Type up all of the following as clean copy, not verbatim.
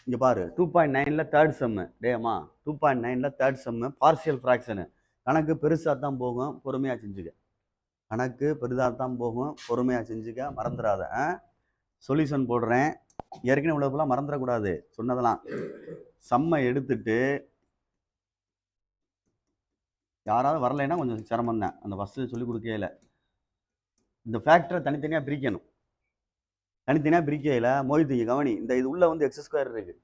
இங்கே பாரு 2.9ல் தேர்ட் செம்மு டேம்மா 2.9ல் தேர்ட் செம்மு பார்சியல் ஃப்ராக்ஷனு. கணக்கு பெருசாக தான் போகும், பொறுமையாக செஞ்சுக்க. கணக்கு பெரிதாக தான் போகும், பொறுமையாக செஞ்சுக்க, மறந்துடாத. சொல்யூஷன் போடுறேன். ஏற்கனவே உள்ளதுலாம் மறந்துடக்கூடாது. சொன்னதெல்லாம் சம்மை எடுத்துட்டு யாராவது வரலைன்னா கொஞ்சம் சிரமம் தான். அந்த ஃபஸ்ட்டு சொல்லிக் கொடுக்கையில இந்த ஃபேக்டரை தனித்தனியாக பிரிக்கணும். தனித்தனியாக பிரிக்கையில் மோதிங்க கவனி. இந்த இது உள்ளே வந்து எக்ஸ் ஸ்கொயர் இருக்குது,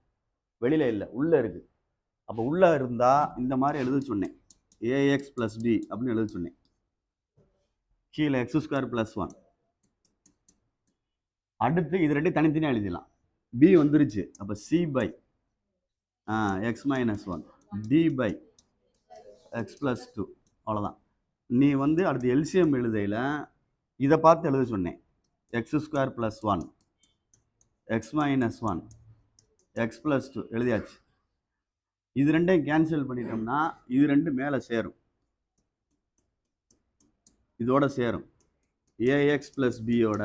வெளியில் இல்லை, உள்ளே இருக்குது. அப்போ உள்ளே இருந்தால் இந்த மாதிரி எழுத சொன்னேன், ஏஎக்ஸ் ப்ளஸ் பி அப்படின்னு எழுத சொன்னேன். கீழே எக்ஸ் ஸ்கொயர் ப்ளஸ் 1. அடுத்து இது ரெண்டு தனித்தனியாக எழுதிடலாம். பி வந்துருச்சு, அப்போ C by x minus 1 D by x plus 2. அவ்வளோதான். நீ வந்து அடுத்து எல்சிஎம் எழுதையில் இதை பார்த்து எழுத சொன்னேன், X square plus 1 x minus 1 x plus 2 எழுதியாச்சு. இது ரெண்டையும் கேன்சல் பண்ணிட்டோம்னா இது ரெண்டு மேலே சேரும், இதோட சேரும். ஏஎக்ஸ் ப்ளஸ் பியோட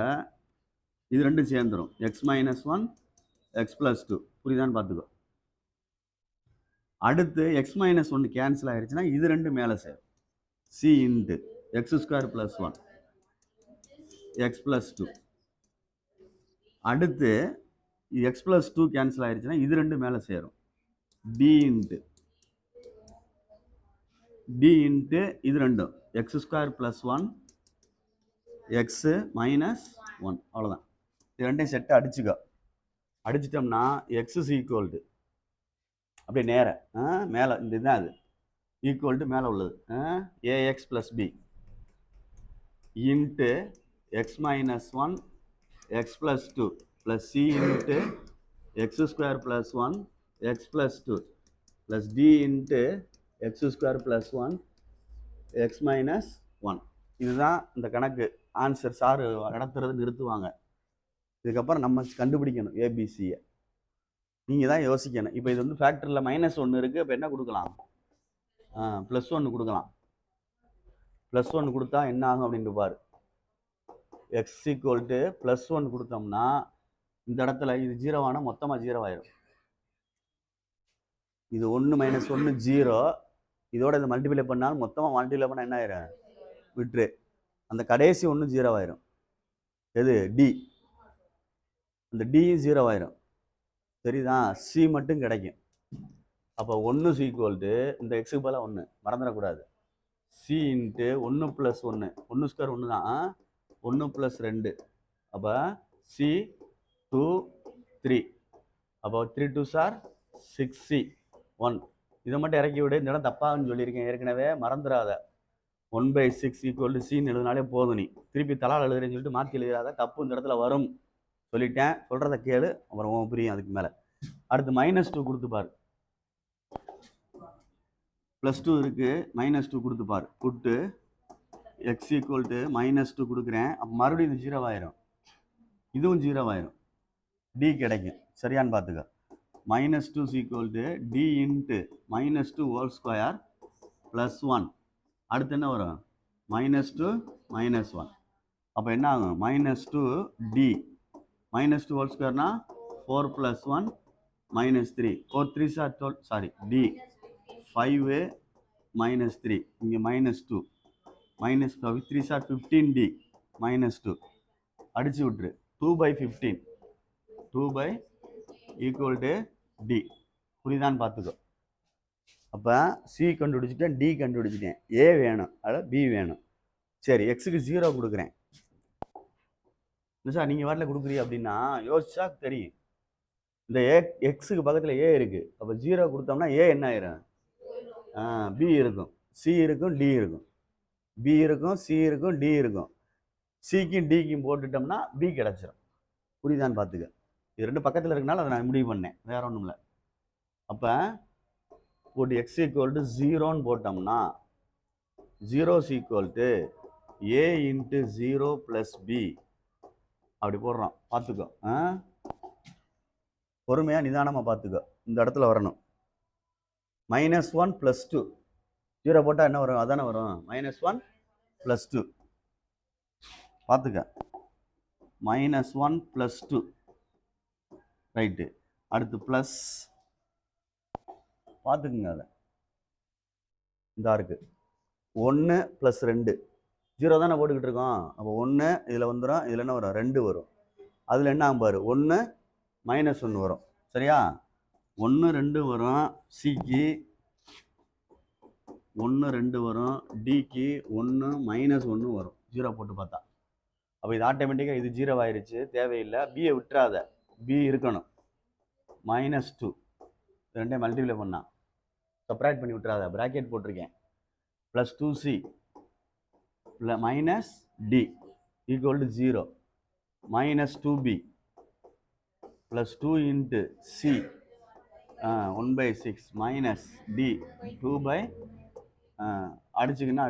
இது ரெண்டும் சேர்ந்துடும், எக்ஸ் மைனஸ் 1 எக்ஸ் ப்ளஸ் 2. புரியுதான்னு பார்த்துக்கோ. அடுத்து எக்ஸ் மைனஸ் 1 கேன்சல் ஆகிடுச்சுன்னா இது ரெண்டு மேலே சேரும், C into x square plus 1 x plus 2. அடுத்து எக்ஸ் ப்ளஸ் 2 கேன்சல் ஆகிடுச்சுன்னா இது ரெண்டு மேலே சேரும், டி இன்ட்டு இது ரெண்டும் X square plus 1 x minus 1. அவ்வளோதான். இது ரெண்டையும் செட்டை அடிச்சுக்கோ. அடிச்சிட்டோம்னா எக்ஸ் இஸ் ஈக்குவல் டு அப்படியே நேர மேலே இந்த இதுதான் அது ஈக்குவல் டு மேலே உள்ளது ax plus B into x minus 1 x plus 2 plus C into x square plus 1 x plus 2 plus D into x square plus 1 x minus 1. இதுதான் இந்த கணக்கு. ஆன்சர் சார் நடத்துறது நிறுத்துவாங்க. இதுக்கப்புறம் நம்ம கண்டுபிடிக்கணும் ஏபிசியை. நீங்கள் தான் யோசிக்கணும். இப்போ இது வந்து ஃபேக்டரியில் -1 இருக்குது. இப்போ என்ன கொடுக்கலாம்? +1 கொடுக்கலாம். +1 கொடுத்தா என்ன ஆகும் அப்படின்ட்டு பாரு. எக்ஸ் ஈக்குவல் டு +1 கொடுத்தோம்னா இந்த இடத்துல இது 0 ஆனால் மொத்தமாக 0 ஆயிரும். இது 1 - 1 0. இதோட இதை மல்டிப்ளை பண்ணாலும் மொத்தமாக மல்டிப்ளை பண்ணால் என்ன ஆயிரும்? விட்ரு. அந்த கடைசி 1 0 ஆயிரும். எது? டி. அந்த டியும் 0 ஆயிரும். சரிதான். சி மட்டும் கிடைக்கும். அப்போ 1 ஈக்குவல் டு இந்த எக்ஸுக்கு பதிலாக 1 மறந்துடக்கூடாது. சி இன்ட்டு 1 + 1 1 ஸ்கொயர் 1 தான். 1 + 2 அப்போ சி 2 3. அப்போ 3 2 சார் 6C 1. இதை மட்டும் இறக்கி விடு. இந்த இடம் தப்பாகுன்னு சொல்லியிருக்கேன் ஏற்கனவே, மறந்துடாத. 1/6 ஈக்குவல் டு சின்னு எழுதினாலே போதும். நீ திருப்பி தலால் எழுதுறேன்னு சொல்லிட்டு மாற்றி எழுதாத, தப்பு இந்த இடத்துல வரும் சொல்லிட்டேன். சொல்கிறத கேளு, அப்புறம் புரியும் அதுக்கு மேலே. அடுத்து -2 கொடுத்து பாரு. +2 இருக்குது, -2 கொடுத்து பாரு. புட்டு எக்ஸ் ஈக்குவல் டு -2 கொடுக்குறேன். அப்போ மறுபடியும் இது 0 ஆயிரும், இதுவும் 0 ஆயிரும். டி கிடைக்கும். சரியான்னு பார்த்துக்க. -2 equal to D into -2 whole square plus 1. அடுத்து என்ன வரும்? -2 -1. அப்போ என்ன ஆகும்? -2 டி -2 ஹோல் ஸ்கொயர்னா 4 + 1 -3. 4 3 சார் 12. Sorry, d 5 -3. இங்கே -2 -3 சார் 15D -2. அடிச்சு விட்டுரு. 2/15 2 ஈக்குவல் டு டி. புரியுதான்னு பார்த்துக்கோ. அப்போ சி கண்டுபிடிச்சிட்டேன், டி கண்டுபிடிச்சிட்டேன். ஏ வேணும், அதில் பி வேணும். சரி, எக்ஸுக்கு 0 கொடுக்குறேன். இல்லை சார் நீங்கள் வாட்டில் கொடுக்குறீ அப்படின்னா யோசிச்சா தெரியும். இந்த எக்ஸுக்கு பக்கத்தில் ஏ இருக்குது. அப்போ 0 கொடுத்தோம்னா ஏ என்ன ஆயிரும்? பி இருக்கும், சி இருக்கும், டி இருக்கும். பி இருக்கும், சி இருக்கும், டி இருக்கும். சிக்கும் டிக்கும் போட்டுட்டோம்னா பி கிடச்சிரும். புரியுதான்னு பார்த்துக்க. இது ரெண்டு பக்கத்தில் இருக்கனால அதை நான் முடிவு பண்ணேன், வேற ஒன்றும் இல்லை. அப்போ போட்டு எக்ஸ் ஈக்குவல் டு 0ன்னு போட்டோம்னா 0 equal to A into 0 + B அப்படி போடுறோம். பார்த்துக்கோ, பொறுமையாக நிதானமாக பார்த்துக்கோ. இந்த இடத்துல வரணும். -1 + 2 0 போட்டால் என்ன வரும்? அதானே வரும். -1 + 2 பார்த்துக்க. -1 + 2 ரைட்டு. அடுத்து ப்ளஸ் பார்த்துக்குங்க அதை இதா இருக்கு 1 + 2 0 தானே போட்டுக்கிட்டு இருக்கோம். அப்போ 1 இதில் வந்துடும், இதில் என்ன வரும் 2 வரும். அதில் என்ன ஆகும் பாரு 1 - 1 வரும். சரியா 1 2 வரும். சிக்கு 1 2 வரும். டிக்கு 1 - 1 வரும். 0 போட்டு பார்த்தா அப்போ இது ஆட்டோமேட்டிக்காக இது 0 ஆயிடுச்சு, தேவையில்லை. பியை விட்டுறாத, பி இருக்கணும். -2 ரெண்டையும் மல்டிப்ளை பண்ணா செப்பரேட் பண்ணி விட்டுறாத, ப்ராக்கெட் போட்டிருக்கேன். +2c -d = 0 -2b +2 × c 1/6 - d 2 அடிச்சுக்கன்னா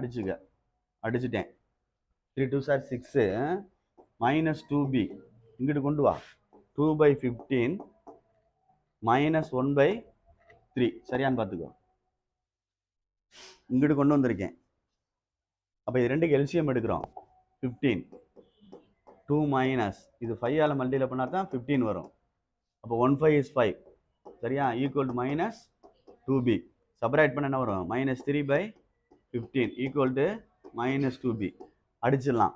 அடிச்சுட்டேன். 3 2s are 6 -2b இங்கிட்டு கொண்டு வா 2/15 -1/3 சரியான்னு பார்த்துக்கோ. இங்கிட்டு கொண்டு வந்திருக்கேன். அப்போ இது ரெண்டுக்கு எல்சிஎம் எடுக்கிறோம். 15 2 இது 5 மல்டிப்ளை பண்ணால் தான் 15 வரும். அப்போ 1 5 is 5 சரியா ஈக்குவல் டு -2b செப்பரேட் பண்ண என்ன வரும் -3/15 ஈக்குவல் டு -2b அடிச்சிடலாம்.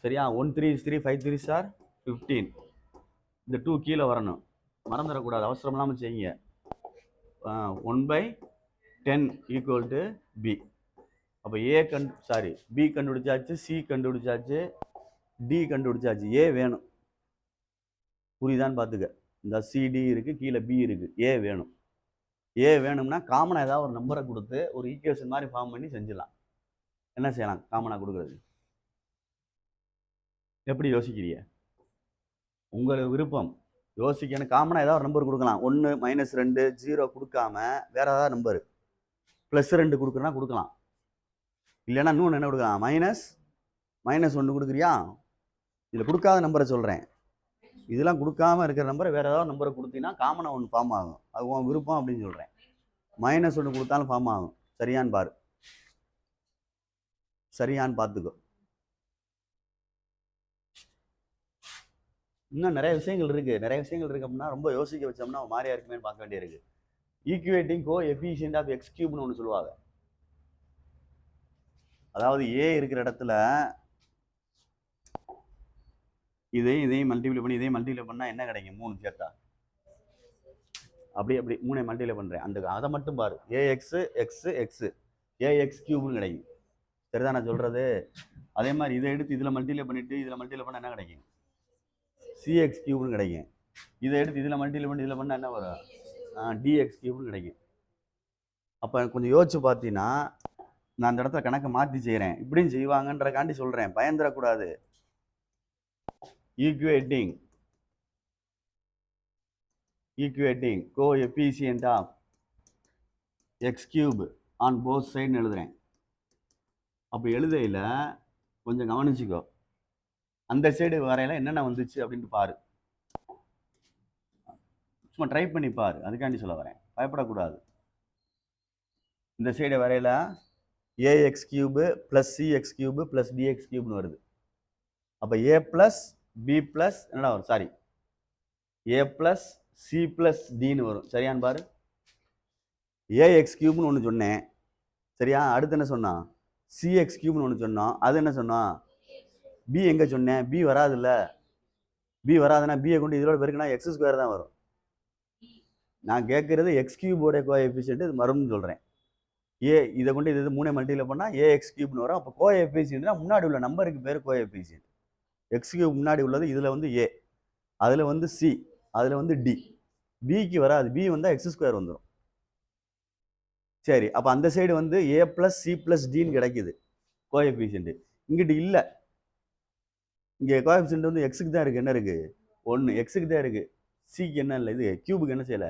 சரியா 1 3 is 3 5 3s are 15. இந்த 2 கீழே வரணும், மறந்துடக்கூடாது, அவசரம் இல்லாமல் செய்யுங்க. 1/10 ஈக்குவல் டு b. அப்போ பி கண்டுபிடிச்சாச்சு, சி கண்டுபிடிச்சாச்சு, டி கண்டுபிடிச்சாச்சு. ஏ வேணும், புரியுதான்னு பார்த்துக்க. இந்த சிடி இருக்கு, கீழே பி இருக்கு, ஏ வேணும். ஏ வேணும்னா காமனாக ஏதாவது ஒரு நம்பரை கொடுத்து ஒரு ஈக்குவேஷன் மாதிரி ஃபார்ம் பண்ணி செஞ்சிடலாம். என்ன செய்யலாம் காமனாக கொடுக்குறது? எப்படி யோசிக்கிறீங்க? உங்களுக்கு விருப்பம் யோசிக்கணும். காமனாக ஏதாவது ஒரு நம்பர் கொடுக்கலாம். 1 -2 0 கொடுக்காம வேற ஏதாவது நம்பர் +2 கொடுக்குறனா கொடுக்கலாம். இல்லைன்னா இன்னொன்று என்ன கொடுக்கலாம் -1 கொடுக்குறியா? இதில் கொடுக்காத நம்பரை சொல்கிறேன். இதெல்லாம் கொடுக்காம இருக்கிற நம்பரை வேற ஏதாவது நம்பரை கொடுத்தீங்கன்னா காமனாக 1 ஃபார்ம் ஆகும். அது உன் விருப்பம் அப்படின்னு சொல்கிறேன். -1 கொடுத்தாலும் ஃபார்ம் ஆகும். சரியான்னு பாரு, சரியான்னு பார்த்துக்கோ. இன்னும் நிறைய விஷயங்கள் இருக்கு அப்படின்னா ரொம்ப யோசிக்க வச்சோம்னா மாறியா இருக்குமே பார்க்க வேண்டியிருக்கு. ஈக்குவேட்டிங் கோஎஃபிஷியன்ட் ஆஃப் x³ ஒன்று சொல்லுவாங்க. அதாவது ஏ இருக்கிற இடத்துல இதையும் மல்டிப்ளை பண்ணி இதையும் மல்டிப்ளை பண்ணா என்ன கிடைக்கும்? 3 சேர்த்தா அப்படி 3 மல்டிப்ளை பண்றேன். அதை மட்டும் பாரு. ax x x ax³ கிடைக்கும். சரிதான் நான் சொல்றது? அதே மாதிரி இதை எடுத்து இதுல மல்டிப்ளை பண்ணிட்டு இதுல மல்டிப்ளை பண்ணா என்ன கிடைக்கும்? cx³ கிடைக்கும். இதை எடுத்து இதுல மல்டிப்ளை பண்ணி இதுல பண்ணா என்ன வரும்? dx³ கிடைக்கும். அப்ப கொஞ்சம் யோசிச்சு பார்த்தீங்கன்னா நான் அந்த இடத்துல கணக்கை மாற்றி செய்கிறேன். இப்படியும் செய்வாங்கன்றக்காண்டி சொல்கிறேன், பயந்துடக்கூடாது. Equating coefficient of x³ on both சைடுன்னு எழுதுறேன். அப்போ எழுதையில் கொஞ்சம் கவனிச்சுக்கோ. அந்த சைடு வரையில என்னென்ன வந்துச்சு அப்படின்ட்டு பாரு. சும்மா ட்ரை பண்ணி பாரு, அதுக்காண்டி சொல்ல வரேன், பயப்படக்கூடாது. இந்த சைடு வரையில ax³ + cx³ + dx³ வருது. அப்போ a + b + என்னடா வரும்? சாரி, a + c + dன்னு வரும். சரியான்னு பாரு. ax³ ஒன்று சொன்னேன், சரியா? அடுத்து என்ன சொன்னான்? cx³ ஒன்று சொன்னோம். அது என்ன சொன்னோம்? b எங்க சொன்னேன்? b வராதுல்ல. b வராதுன்னா b கொண்டு இதோட பெருக்கினா x² தான் வரும். நான் கேட்கறது x³ கோஎஃபிஷியன்ட் இது வரும்னு சொல்றேன். இதை கொண்டு இது 3 மல்டிப்ளை பண்ணா ax³ வரும். அப்போ கோஎஃபிஷியன்ட்னா முன்னாடி உள்ள நம்பருக்கு பேர் கோஎஃபிஷியன்ட். x³ முன்னாடி உள்ளது இதுல a, அதுல c, அதுல d. bக்கு வராது, b வந்தா x² வந்துடும். சரி, அப்ப அந்த சைடு a + c + dன்னு கிடைக்குது கோஎஃபிஷியன்ட். இங்கிட்டு இல்ல, இங்க கோஎஃபிஷியன்ட் x-க்கு தான் இருக்கு. என்ன இருக்கு? 1 x-க்கு தான் இருக்கு. c-க்கு என்ன இல்லை? இது கியூபுக்கு என்ன செய்யல?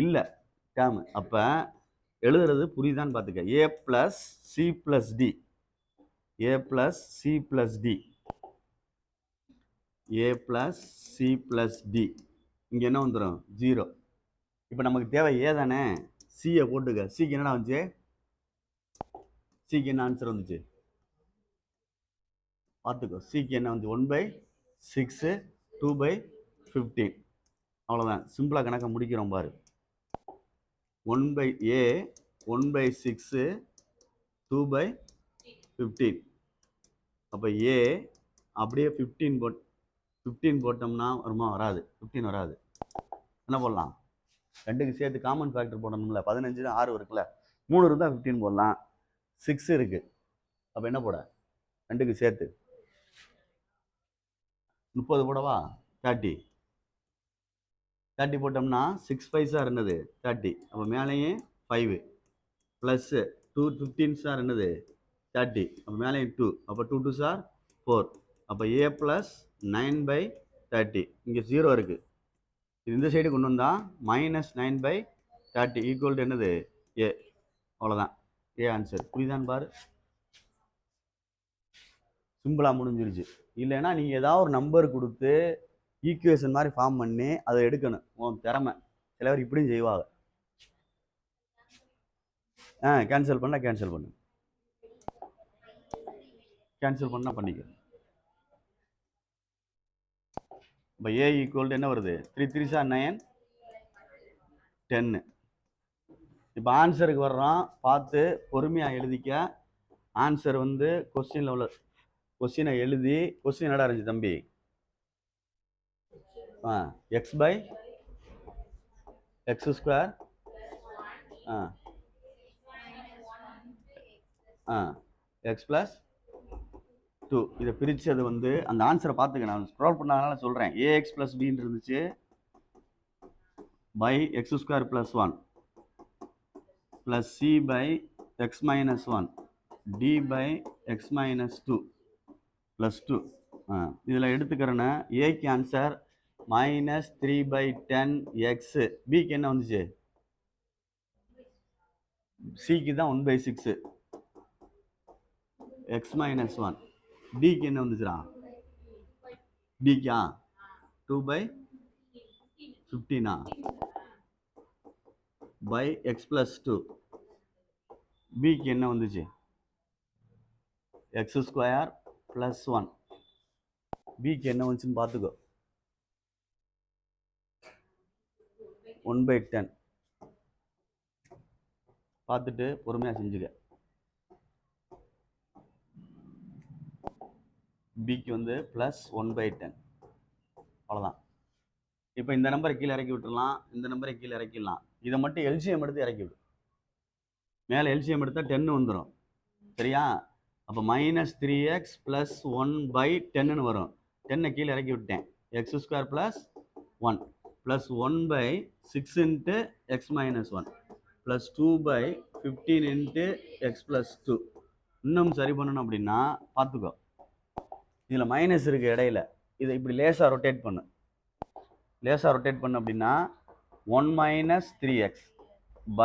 இல்ல டேர்ம். அப்ப எழுதுறது புரியுதான்னு பார்த்துக்க. a + c + d, a + c + d, a + c + d. இங்க என்ன வந்துடும்? 0. இப்போ நமக்கு தேவை ஏ தானே? சியை போட்டுக்க. சிக்கு என்னடா வந்துச்சு? சிக்கு என்ன ஆன்சர் வந்துச்சு பார்த்துக்கோ. சிக்கு என்ன வந்து 1/6 2/3 15. அவ்வளோதான், சிம்பிளாக கணக்கை முடிக்கிறோம் பாரு. 1/a 1/6 2/15. அப்போ a அப்படியே 15 போட்டோம்னா வருமா? வராது. 15 வராது. என்ன போடலாம்? ரெண்டுக்கு சேர்த்து காமன் ஃபேக்டர் போடணும்ல. 15 6 இருக்குல்ல, 3 இருந்தால் 15 போடலாம். 6 இருக்கு, அப்போ என்ன போட? ரெண்டுக்கு சேர்த்து 30 போடவா? 30 போட்டோம்னா 6 5 சார் என்னது 30. அப்போ மேலேயும் 5 ப்ளஸ் 2 15 சார் என்னது 30. அப்போ மேலேயும் 2, அப்போ 2 2 சார் 4. அப்போ a ப்ளஸ் 9/30. இங்கே 0 இருக்கு, இந்த சைடு கொண்டு வந்தா -9/30 ஈக்குவல் டு என்னது a. அவ்வளோதான் ஏ ஆன்சர். புரியுதான்னு பாரு, சிம்பிளாக முடிஞ்சிருச்சு. இல்லைன்னா நீங்கள் ஏதாவது ஒரு நம்பர் கொடுத்து ஈக்குவேஷன் மாதிரி ஃபார்ம் பண்ணி அதை எடுக்கணும். உன் திறமை. சில பேர் இப்படியும் செய்வாங்க. கேன்சல் பண்ண கேன்சல் பண்ணு, கேன்சல் பண்ணால் பண்ணிக்க. இப்போ ஏ ஈக்குவல் என்ன வருது? 3 3 சார் 9 10. இப்போ ஆன்சருக்கு வர்றோம், பார்த்து பொறுமையாக எழுதிக்க. ஆன்சர் வந்து கொஸ்டினில் உள்ள கொஸ்டினை எழுதி, கொஸ்டின் என்னடா இருந்துச்சு தம்பி? x/x² x + 2. இதை பிரிச்சது வந்து அந்த ஆன்சரை பார்த்துக்க. நான் ஸ்க்ரோல் பண்ணாதனால சொல்கிறேன். ax + bன்னு இருந்துச்சு, by x² + 1 plus c by x minus 1 d by x minus 2 plus 2. இதில் எடுத்துக்கிறேன்னா ஏக்கு ஆன்சர் -3/10 x. பிக்கு என்ன வந்துச்சு? சிக்கு தான் 1/6 x minus 1. டிக்கு என்ன வந்துச்சுடா? Tikka 2/15 by x plus 2. பிக்கு என்ன வந்துச்சு? x² plus 1. பிக்கு என்ன வந்துச்சுன்னு பார்த்துக்கோ. 1/10. பார்த்துட்டு பொறுமையாக செஞ்சுக்க. பிக்கு வந்து ப்ளஸ் 1/10. அவ்வளோதான். இப்போ இந்த நம்பரை கீழே இறக்கி விட்டுடலாம், இந்த நம்பரை கீழே இறக்கிடலாம். இதை மட்டும் எல்சிஎம் எடுத்து இறக்கி விடு. மேலே எல்சிஎம் எடுத்தால் 10 வந்துடும். சரியா? அப்போ -3x + 1/10 வரும். 10 கீழே இறக்கி விட்டேன். x² + 1 + 1/6 × x - 1 + 2/15 × x + 2. இன்னும் சரி பண்ணணும் அப்படின்னா பார்த்துக்கோ, இதில் மைனஸ் இருக்கு இடையில. இதை இப்படி லேசாக ரொட்டேட் பண்ணு. லேசாக ரொட்டேட் பண்ணு அப்படின்னா 1 - 3x /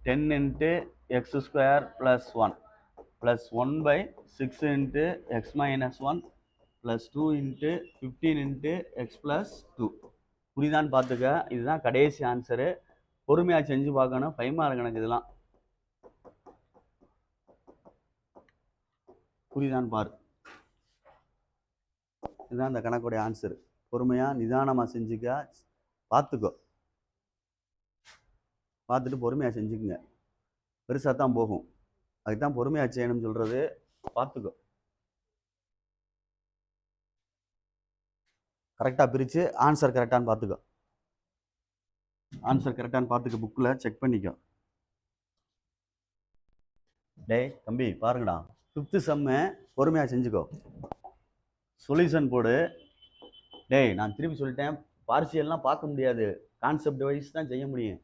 10 × x² + 1 + 1/6 × x - 1 + 2 × 15 × x + 2. புரியுதான்னு பார்த்துக்க. இதுதான் கடைசி ஆன்சரு. பொறுமையாக செஞ்சு பார்க்கணும். 5 மார்க் கணக்கு இதெல்லாம். புரியுதான்னு பாரு. இதுதான் இந்த கணக்குடைய ஆன்சரு. பொறுமையாக நிதானமாக செஞ்சுக்க. பார்த்துக்கோ, பார்த்துட்டு பொறுமையாக செஞ்சுக்குங்க. பெருசாக தான் போகும். அதுக்கு தான் பொறுமையாக செய்யணும்னு சொல்கிறது. பார்த்துக்கோ, கரெக்டாக பிரித்து ஆன்சர் கரெக்டானு பார்த்துக்கோ. ஆன்சர் கரெக்டானு பார்த்துக்க, புக்கில் செக் பண்ணிக்கோ. டேய் தம்பி பாருங்கடா, 5th சம்மு பொறுமையாக செஞ்சுக்கோ. சொல்யூஷன் போடு. டேய் நான் திருப்பி சொல்லிட்டேன், பார்சியல்லாம் பார்க்க முடியாது, கான்செப்ட் வைஸ் தான் செய்ய முடியும்.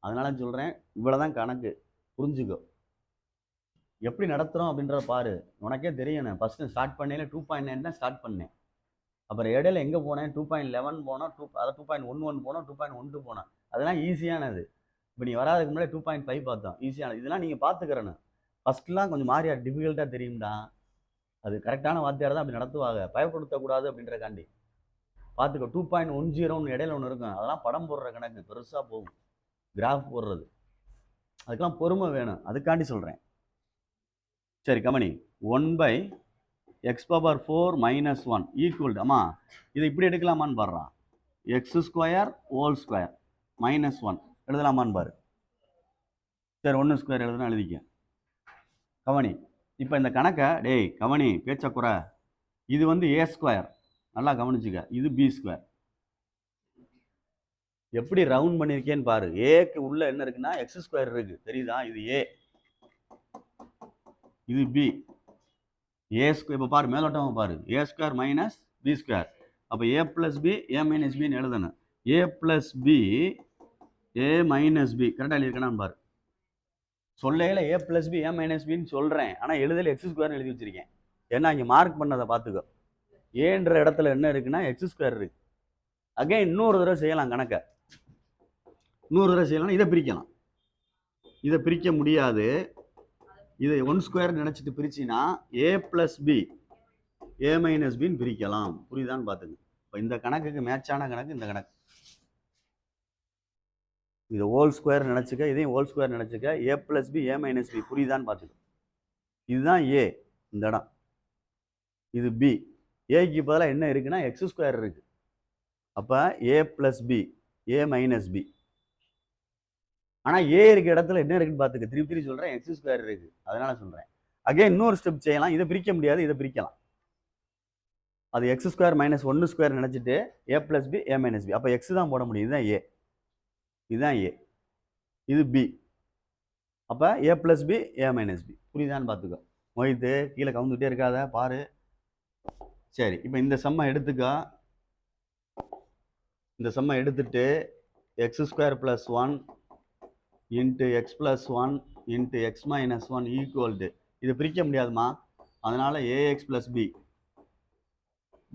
அதனால சொல்கிறேன், இவ்வளோ தான் கணக்கு, புரிஞ்சுக்கோ. எப்படி நடத்துகிறோம் அப்படின்றத பாரு, உனக்கே தெரியணும். ஃபஸ்ட்டு ஸ்டார்ட் பண்ணையில் 2.9 தான் ஸ்டார்ட் பண்ணேன். அப்புறம் இடையில எங்கே போனேன்? 2.11 போனோம், 2.11 போனோம், 2.12 போனோம். அதெல்லாம் ஈஸியானது. இப்போ நீ வராதுக்கு முன்னாடி 2.5 பார்த்தோம், ஈஸியானது. இதெல்லாம் நீங்கள் பார்த்துக்கிறேன்னு. ஃபஸ்ட்லாம் கொஞ்சம் மாறியா டிஃபிகல்ட்டாக தெரியும்டா. அது கரெக்டான வாத்தியார் தான் அப்படி நடத்துவாங்க, பயப்படுத்தக்கூடாது அப்படின்றக்காண்டி. பார்த்துக்கோ. 2.10 இடையில ஒன்று இருக்கும், அதெல்லாம் படம் போடுற கணக்கு, பெருசாக போகும் கிராஃப் போடுறது. அதுக்கெல்லாம் பொறுமை வேணும், அதுக்காண்டி சொல்கிறேன். சரி கமனி. 1/x⁴ - 1 equal. ஆமா, இதை இப்படி எடுக்கலாமான்னு பாடுறான். X square whole square minus 1 எழுதலாமான்னு பாரு. சரி 1 ஸ்கொயர் எழுதுனா எழுதிக்க. கவனி, இப்போ இந்த கணக்கை டேய் கவனி பேச்ச குறை, இது வந்து ஏ ஸ்கொயர், நல்லா கவனிச்சுக்க, இது பி ஸ்கொயர். எப்படி ரவுண்ட் பண்ணியிருக்கேன்னு பாரு. ஏக்கு உள்ள என்ன இருக்குன்னா எக்ஸ் ஸ்கொயர் இருக்கு, தெரியுதா? இது ஏ, இது பி. ஏ ஸ்கொயர் இப்போ பாரு, மேலோட்டம் பாரு, ஏ ஸ்கொயர் மைனஸ் பி ஸ்கொயர். அப்போ ஏ பிளஸ் பி ஏ மைனஸ் பின்னு எழுதணும். ஏ plus B A minus B கரெக்டாக எழுதியிருக்கேன்னு பாரு. சொல்லையில ஏ பிளஸ் பி ஏ மைனஸ் பின்னு சொல்கிறேன், ஆனால் எழுதல எக்ஸ் ஸ்கொயர்னு எழுதி வச்சிருக்கேன். ஏன்னா இங்கே மார்க் பண்ணதை பார்த்துக்கோ. ஏன்ற இடத்துல என்ன இருக்குன்னா எக்ஸ் ஸ்கொயர் இருக்கு. அகைன் இன்னொரு தடவை செய்யலாம் கணக்கை, இன்னொரு தடவை செய்யலாம். இதை பிரிக்கலாம், இதை பிரிக்க முடியாது. இதை 1 ஸ்கொயர் நினைச்சிட்டு பிரிச்சின்னா ஏ பிளஸ் பி ஏ மைனஸ் பின்னு பிரிக்கலாம். புரியுதான்னு பார்த்துங்க. இப்போ இந்த கணக்குக்கு மேட்சான கணக்கு இந்த கணக்கு. இதை ஹோல் ஸ்கொயர் நினச்சிக்க, இதையும் ஹோல் ஸ்கொயர் நினச்சிக்க. ஏ plus B A minus B புரியுதான்னு பார்த்துக்க. இதுதான் ஏ, இந்த இடம். இது பி. ஏக்கு பதிலாக என்ன இருக்குன்னா எக்ஸ் ஸ்கொயர் இருக்கு. அப்போ ஏ plus B A minus B. ஆனால் ஏ இருக்க இடத்துல என்ன இருக்குன்னு பார்த்துக்க. திருப்பி சொல்கிறேன், எக்ஸ் ஸ்கொயர் இருக்கு, அதனால சொல்கிறேன். அகைன் இன்னொரு ஸ்டெப் செய்யலாம். இதை பிரிக்க முடியாது, இதை பிரிக்கலாம். அது எக்ஸ் ஸ்கொயர் மைனஸ் 1 ஸ்கொயர் நினச்சிட்டு ஏ plus B A minus B. அப்போ எக்ஸ் தான் போட முடியும். இதுதான் ஏ, இதுதான் ஏ, இது பி. அப்போ ஏ plus B A minus B. புரியுதான்னு பார்த்துக்கோ. மொய்த்து கீழே கவுந்துகிட்டே இருக்காத பாரு. சரி, இப்போ இந்த சம்மை எடுத்துக்கோ. இந்த சம்மை எடுத்துட்டு x square plus 1 into x plus 1 into x minus 1 equal to, இது பிரிக்க முடியாதுமா, அதனால ax plus B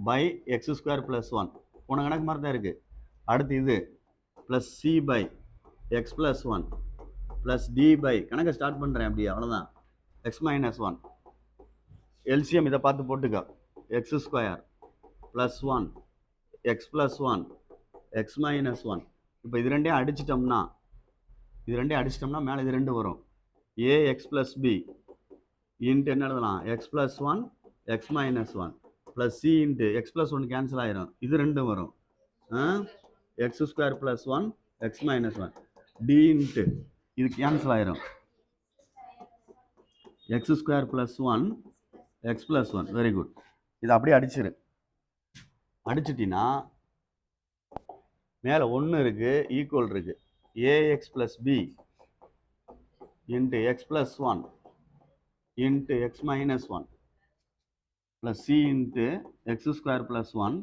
by x square plus 1 போன கணக்கு மாதிரி தான் இருக்குது. அடுத்து இது plus C by x plus 1 plus D by, கணக்கை ஸ்டார்ட் பண்ணுறேன் அப்படியே, அவ்வளோதான். எக்ஸ் மைனஸ் 1 எல்சிஎம் இதை பார்த்து போட்டுக்கோ. X square plus 1 x plus 1 x minus 1. இப்போ இது ரெண்டையும் அடிச்சிட்டோம்னா, இது ரெண்டையும் அடிச்சிட்டோம்னா மேலே இது ரெண்டு வரும். A x plus B into என்ன எழுதலாம், x plus 1 x minus 1 plus C into x plus 1 cancel ஆயிரும், இது ரெண்டும் வரும். X square plus 1 x minus 1 D into இது கேன்சல் ஆயிரும், x square plus 1 x plus 1. Very good. இதை அப்படியே அடிச்சிரு. அடிச்சிட்டின்னா மேலே 1 இருக்குது, ஈக்குவல் இருக்குது. Ax plus B into x plus 1 into x minus 1 plus C into x square plus 1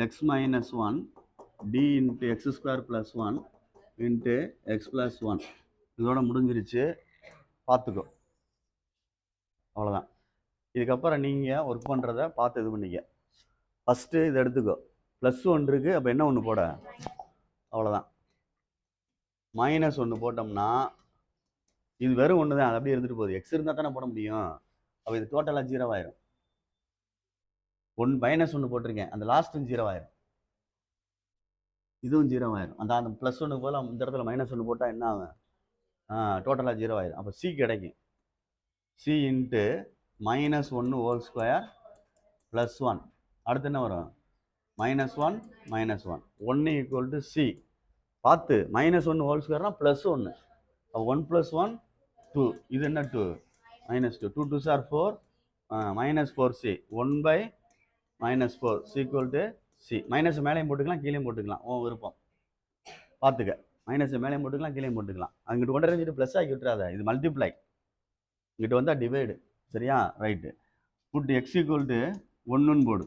x minus 1 D into x square plus 1 into x plus 1. இதோட முடிஞ்சிருச்சு, பார்த்துக்கோ. அவ்வளோதான். இதுக்கப்புறம் நீங்கள் ஒர்க் பண்ணுறத பார்த்து இது பண்ணிக்க. ஃபஸ்ட்டு இதை எடுத்துக்கோ. ப்ளஸ் 1 இருக்குது, அப்போ என்ன ஒன்று போட, அவ்வளோதான். மைனஸ் 1 போட்டோம்னா இது வெறும் 1 தான், அது அப்படியே இருந்துட்டு போகுது. எக்ஸ் இருந்தால் தானே போட முடியும். அப்போ இது டோட்டலாக 0 ஆயிரும். மைனஸ் 1 போட்டிருக்கேன், அந்த லாஸ்ட்டும் 0 ஆயிரும், இதுவும் 0 ஆயிரும். அந்த ப்ளஸ் 1 போல் இந்த இடத்துல மைனஸ் 1 போட்டால் என்ன ஆகும், டோட்டலாக 0 ஆயிரும். அப்போ சி கிடைக்கும். C into minus 1 whole square plus 1. அடுத்து என்ன வரும், minus 1 minus 1 1 equal to C. பார்த்து, மைனஸ் 1 ஹோல் ஸ்கொயர்னா ப்ளஸ் 1. அப்போ 1 + 1 2. இது என்ன 2 minus 2. 2 2s are 4, minus 4c 1 by minus 4 equal to C. Minus மேலேயும் போட்டுக்கலாம் கீழேயும் போட்டுக்கலாம், ஓ விருப்பம். பார்த்துக்க, மைனஸ் மேலேயும் போட்டுக்கலாம் கீழேயும் போட்டுக்கலாம். அங்கிட்டு கொண்டு வரைஞ்சிட்டு ப்ளஸ் ஆக்கி விட்டுறாத, இது மல்டிப்ளை. இங்கிட்டு வந்தால் டிவைடு. சரியா, right. Put x equal to 1ன்னு போடு.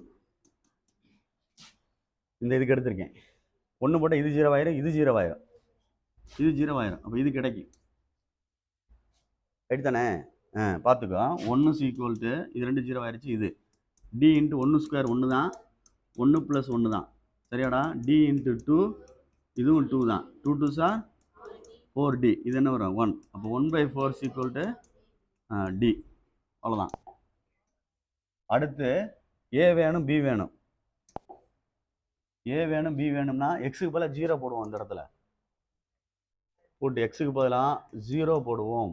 இந்த இதுக்கு எடுத்திருக்கேன் 1 போட்டால் இது 0 ஆயிரும், இது 0 ஆயிரும், இது 0 ஆயிரும். அப்போ இது கிடைக்கும். ரைட் தானே? பார்த்துக்கோ. 1 ஈக்குவல் டு இது 2 0 ஆயிடுச்சு. இது டி இன்ட்டு 1 ஸ்கொயர் 1 தான், 1 + 1 தான். சரியாடா? டி இன்ட்டு 2, இதுவும் 2 தான். 2 2s are 4d. இது என்ன வரும் 1. அப்போ 1/4 ஈக்குவல் டு டி. அவ்வளோதான். அடுத்து ஏ வேணும் பி வேணும். ஏ வேணும் பி வேணும்னா எக்ஸுக்கு பதிலாக 0 போடுவோம். அந்த இடத்துல போட்டு எக்ஸுக்கு பதிலாக 0 போடுவோம்.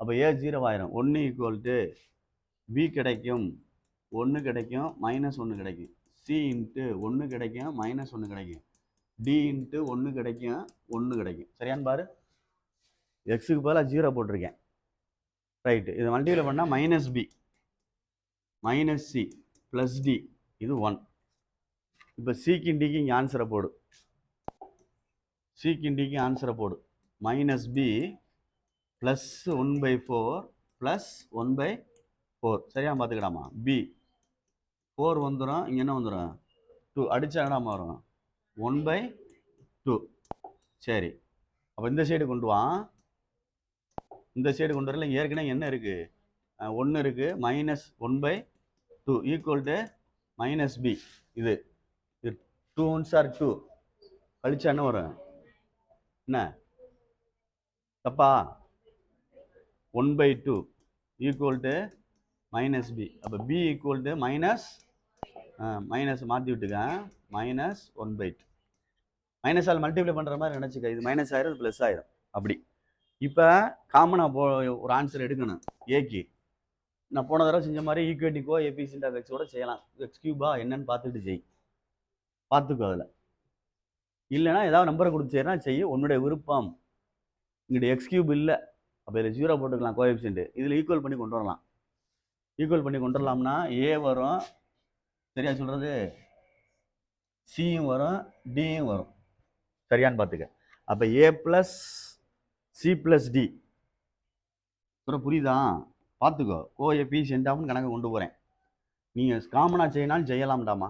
அப்போ ஏ 0 ஆயிரும். 1 ஈக்குவல் டு பி கிடைக்கும், 1 கிடைக்கும், மைனஸ் 1 கிடைக்கும். சி இன்ட்டு 1 கிடைக்கும், -1 கிடைக்கும். டி இன்ட்டு 1 கிடைக்கும், 1 கிடைக்கும். சரியான்னு பாரு. எக்ஸுக்கு பதிலாக 0 போட்டிருக்கேன். ரைட்டு, இதை மல்டிபிள் பண்ணால் -b -c + d, இது 1. இப்போ சிக்கும் டிக்கு இங்கே ஆன்சரை போடு. சிக்கும் டிக்கு ஆன்சரை போடு. -b plus 1/4 plus 1/4. சரியா பார்த்துக்கிடாமா? b 4 வந்துடும், இங்கே என்ன வந்துடும்? 2. அடித்தா என்னடாமா வரும்? 1/2. சரி, அப்போ இந்த சைடு கொண்டு வா. இந்த சைடு கொண்டு வரல. ஏற்கனவே என்ன இருக்குது? 1 இருக்குது. -1/2 ஈக்குவல் டு -b. இது 2 1s are 2. கழிச்சா என்ன வரும்? என்ன தப்பா? 1/2 ஈக்குவல் டு -b. அப்போ b ஈக்குவல் டு மைனஸ் மாற்றி விட்டுக்க, -1/2. மைனஸால் மல்டிப்ளை பண்ணுற மாதிரி நினச்சிக்க. இது மைனஸ் ஆயிரும், இது ப்ளஸ் ஆயிரும். அப்படி இப்போ காமனாக ஒரு ஆன்சர் எடுக்கணும் ஏக்கு. நான் போன தடவை செஞ்ச மாதிரி ஈக்குவேட்டி கோஎஃபிஷியன்ட் ஆஃப் எக்ஸோட செய்யலாம். எக்ஸ் கியூபா என்னன்னு பார்த்துட்டு செய். பார்த்துக்கோ. அதில் இல்லைன்னா ஏதாவது நம்பரை கொடுத்து செய்யறா செய்ய, உன்னுடைய விருப்பம். இங்கிட்ட எக்ஸ் கியூப் இல்லை, அப்போ இதில் 0 போட்டுக்கலாம் கோஎஃபிஷியன்ட். இதில் ஈக்குவல் பண்ணி கொண்டு வரலாம். ஈக்குவல் பண்ணி கொண்டு வரலாம்னா ஏ வரும், சரியா சொல்கிறது? சியும் வரும், டியும் வரும். சரியான்னு பார்த்துக்க. அப்போ a plus c plus d. சொல்ல புரியுதா? பார்த்துக்கோ. கோஎஃபிஷியன்ட்டாகவும் கணக்கு கொண்டு போகிறேன். நீங்கள் காமனாக செய்யனாலும் செய்யலாம்டாமா.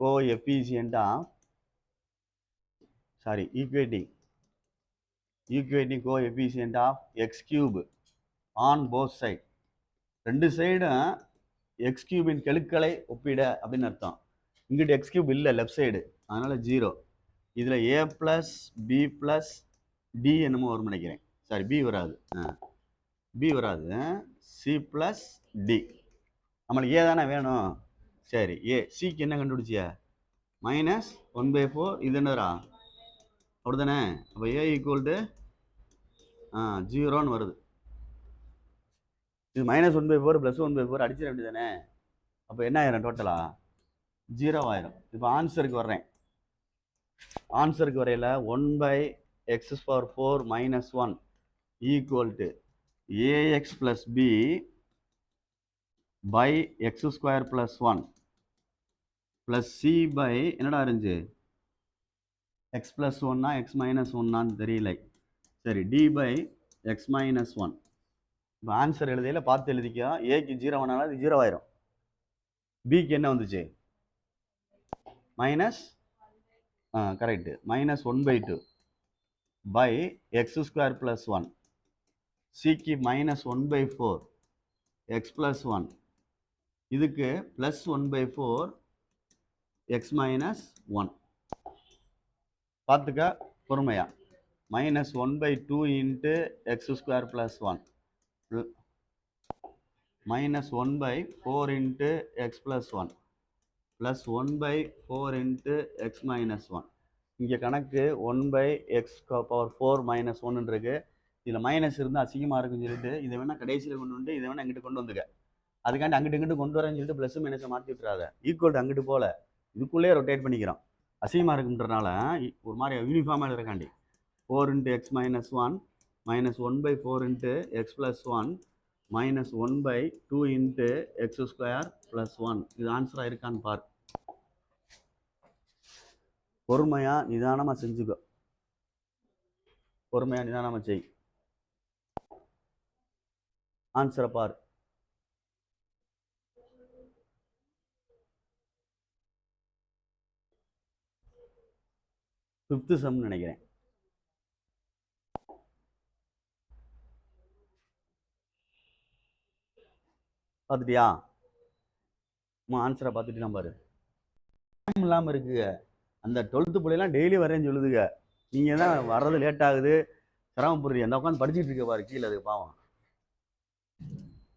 கோஎஃபிஷியன்ட்டாக equating coefficient of x cube on both side. ரெண்டு சைடும் எக்ஸ் கியூபின் கெழுக்களை ஒப்பிட அப்படின்னு அர்த்தம். இங்கிட்ட எக்ஸ் கியூப் இல்லை லெஃப்ட் சைடு, அதனால் 0. இதில் a plus b plus d என்னமோ வரும் நினைக்கிறேன். சாரி, பி வராது, சி ப்ளஸ் டி. நம்மளுக்கு ஏ தானே வேணும். சரி, ஏ சிக்கு என்ன கண்டுபிடிச்சிய? -1/4. இது என்னடா? அப்படி தானே? அப்போ ஏ ஈக்குவல் டு 0ன்னு வருது. இது -1/4 + 1/4 அடிச்சிட வேண்டியது தானே? அப்போ என்ன ஆயிரும்? டோட்டலா 0 ஆயிரும். இப்போ ஆன்சருக்கு வர்றேன். ஆன்சருக்கு வரையில் 1/x⁴ - 1 equal to ax + b x² + 1 plus c என்னடா இருந்துச்சு? x + 1 x - 1 தெரியல. சரி, d x - 1. இப்போ ஆன்சர் எழுதியில் பார்த்து எழுதிக்கோ. ஏக்கு 0 வேணாலும் அது 0 ஆயிரும். பிக்கு என்ன வந்துச்சு? Correct, -1/2 x² + 1. சிக்கு -1/4 x + 1. இதுக்கு +1/4 x - 1. பார்த்துக்க பொறுமையா. -1/2 × x² + 1 -1/4 × x + 1 +1/4 × x - 1. இங்கே கணக்கு 1/x⁴ - 1 இருக்கு. இதில் மைனஸ் இருந்தால் அசிங்கமாக இருக்குன்னு சொல்லிட்டு இதை வேணால் கடைசியில் கொண்டு வந்து இதை வேணால் இங்கிட்டு கொண்டு வந்துக்க. அதுக்காண்டி அங்கிட்டு இங்கிட்டு கொண்டு வரேன்னு சொல்லிட்டு ப்ளஸ் மைனஸை மாற்றி விட்டுறாத. ஈக்குவல் டு அங்கிட்டு போல இதுக்குள்ளேயே ரொட்டேட் பண்ணிக்கிறோம். அசிங்கமாக இருக்குன்றனால ஒரு மாதிரி யூனிஃபார்மாக இருக்காண்டி 4 × x - 1 -1/4 × x + 1 -1/2 × x² + 1. இது ஆன்சராக இருக்கான்னு பார். பொறுமையாக நிதானமாக செஞ்சுக்கோ. பொறுமையாக நிதானமாக செய். ஆன்சரை பார். ஃபிஃப்த்து சம் நினைக்கிறேன். பார்த்துட்டியா? ஆன்சரை பார்த்துட்டு தான் பாரு. டைம் இல்லாமல் இருக்குங்க. அந்த 12th பிள்ளைலாம் டெய்லி வரேன்னு சொல்லுதுங்க. நீங்கள் தான் வர்றது லேட் ஆகுது, சிரமப்படுறீங்க. அந்த உட்காந்து படிச்சுட்டு இருக்க பாரு கீழே. அதுக்கு பாவம்.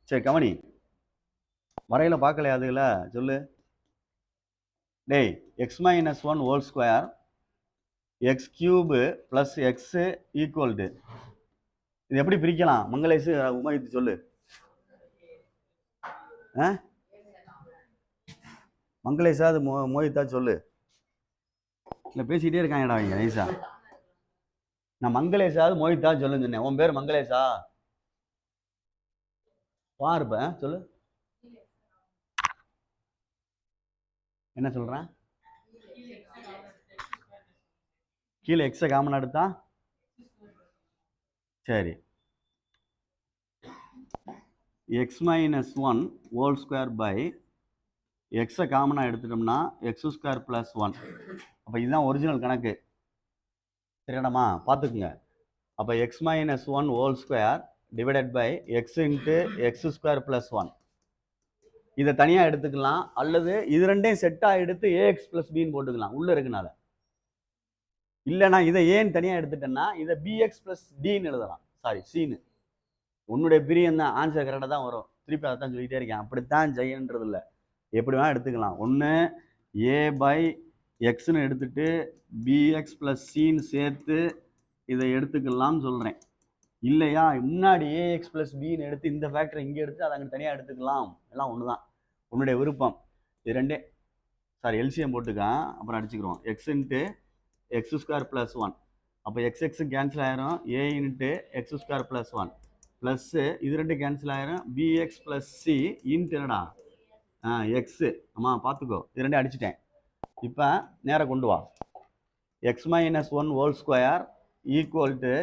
சரி கவனி, வரையில பார்க்கலையா? அதுல சொல்லு. டேய், x - 1 whole square x³ + x equal to, இது எப்படி பிரிக்கலாம்? மங்களேஷ், உமாயித்து சொல்லு. மங்களேஷா அது மோஹித்தா சொல்லு. இல்லை பேசிக்கிட்டே இருக்காங்கடா அவங்க நைஸா. நான் மங்களேஷா அது மோஹித்தா சொல்லுன்னு சொன்னேன். உன் பேர் மங்களேஷா? பாருப்ப சொல்லு. என்ன சொல்கிறேன்? கீழே எக்ஸை காமன் எடுத்தா சரி. X minus one whole square by எக்ஸை காமனாக எடுத்துட்டோம்னா எக்ஸ் ஸ்கொயர் ப்ளஸ் ஒன். அப்போ இதுதான் ஒரிஜினல் கணக்கு. சரியாடாமா? பார்த்துக்குங்க. அப்போ x minus one whole square divided by x into x square plus one. இதை தனியாக எடுத்துக்கலாம், அல்லது இது ரெண்டையும் செட்டாக எடுத்து ஏஎக்ஸ் ப்ளஸ் பின்னு போட்டுக்கலாம் உள்ளே இருக்குனால. இல்லைனா இதை ஏன்னு தனியாக எடுத்துட்டேன்னா இதை பிஎக்ஸ் ப்ளஸ் டின்னு எழுதலாம். சாரி, சீனு. உன்னுடைய பிரியம் தான், ஆன்சர் கரெக்டாக தான் வரும். திருப்பி அதை தான் சொல்லிகிட்டே இருக்கேன். அப்படித்தான் செய்யன்றது இல்லை, எப்படி வேணால் எடுத்துக்கலாம். ஒன்று ஏ பை எக்ஸ்ன்னு எடுத்துட்டு பிஎக்ஸ் ப்ளஸ் சின்னு சேர்த்து இதை எடுத்துக்கலாம்னு சொல்கிறேன். இல்லையா முன்னாடி ஏஎக்ஸ் ப்ளஸ் பின்னு எடுத்து இந்த ஃபேக்டரை இங்கே எடுத்து அதை அங்கே தனியாக எடுத்துக்கலாம். எல்லாம் ஒன்று தான், உன்னுடைய விருப்பம். இது ரெண்டே சாரி எல்சிஎம் போட்டுக்கான், அப்புறம் அடிச்சுக்கிறோம். X into x square plus one. அப்போ எக்ஸ் எக்ஸு கேன்சல் ஆயிரும். A into x square plus one plus இது ரெண்டு கேன்சல் ஆயிரும். பிஎக்ஸ் ப்ளஸ் சி இன்ட்டு என்னடா எக்ஸு. ஆமாம் பார்த்துக்கோ, இது ரெண்டே அடிச்சிட்டேன். இப்போ நேராக கொண்டு வா. X minus one whole square equal to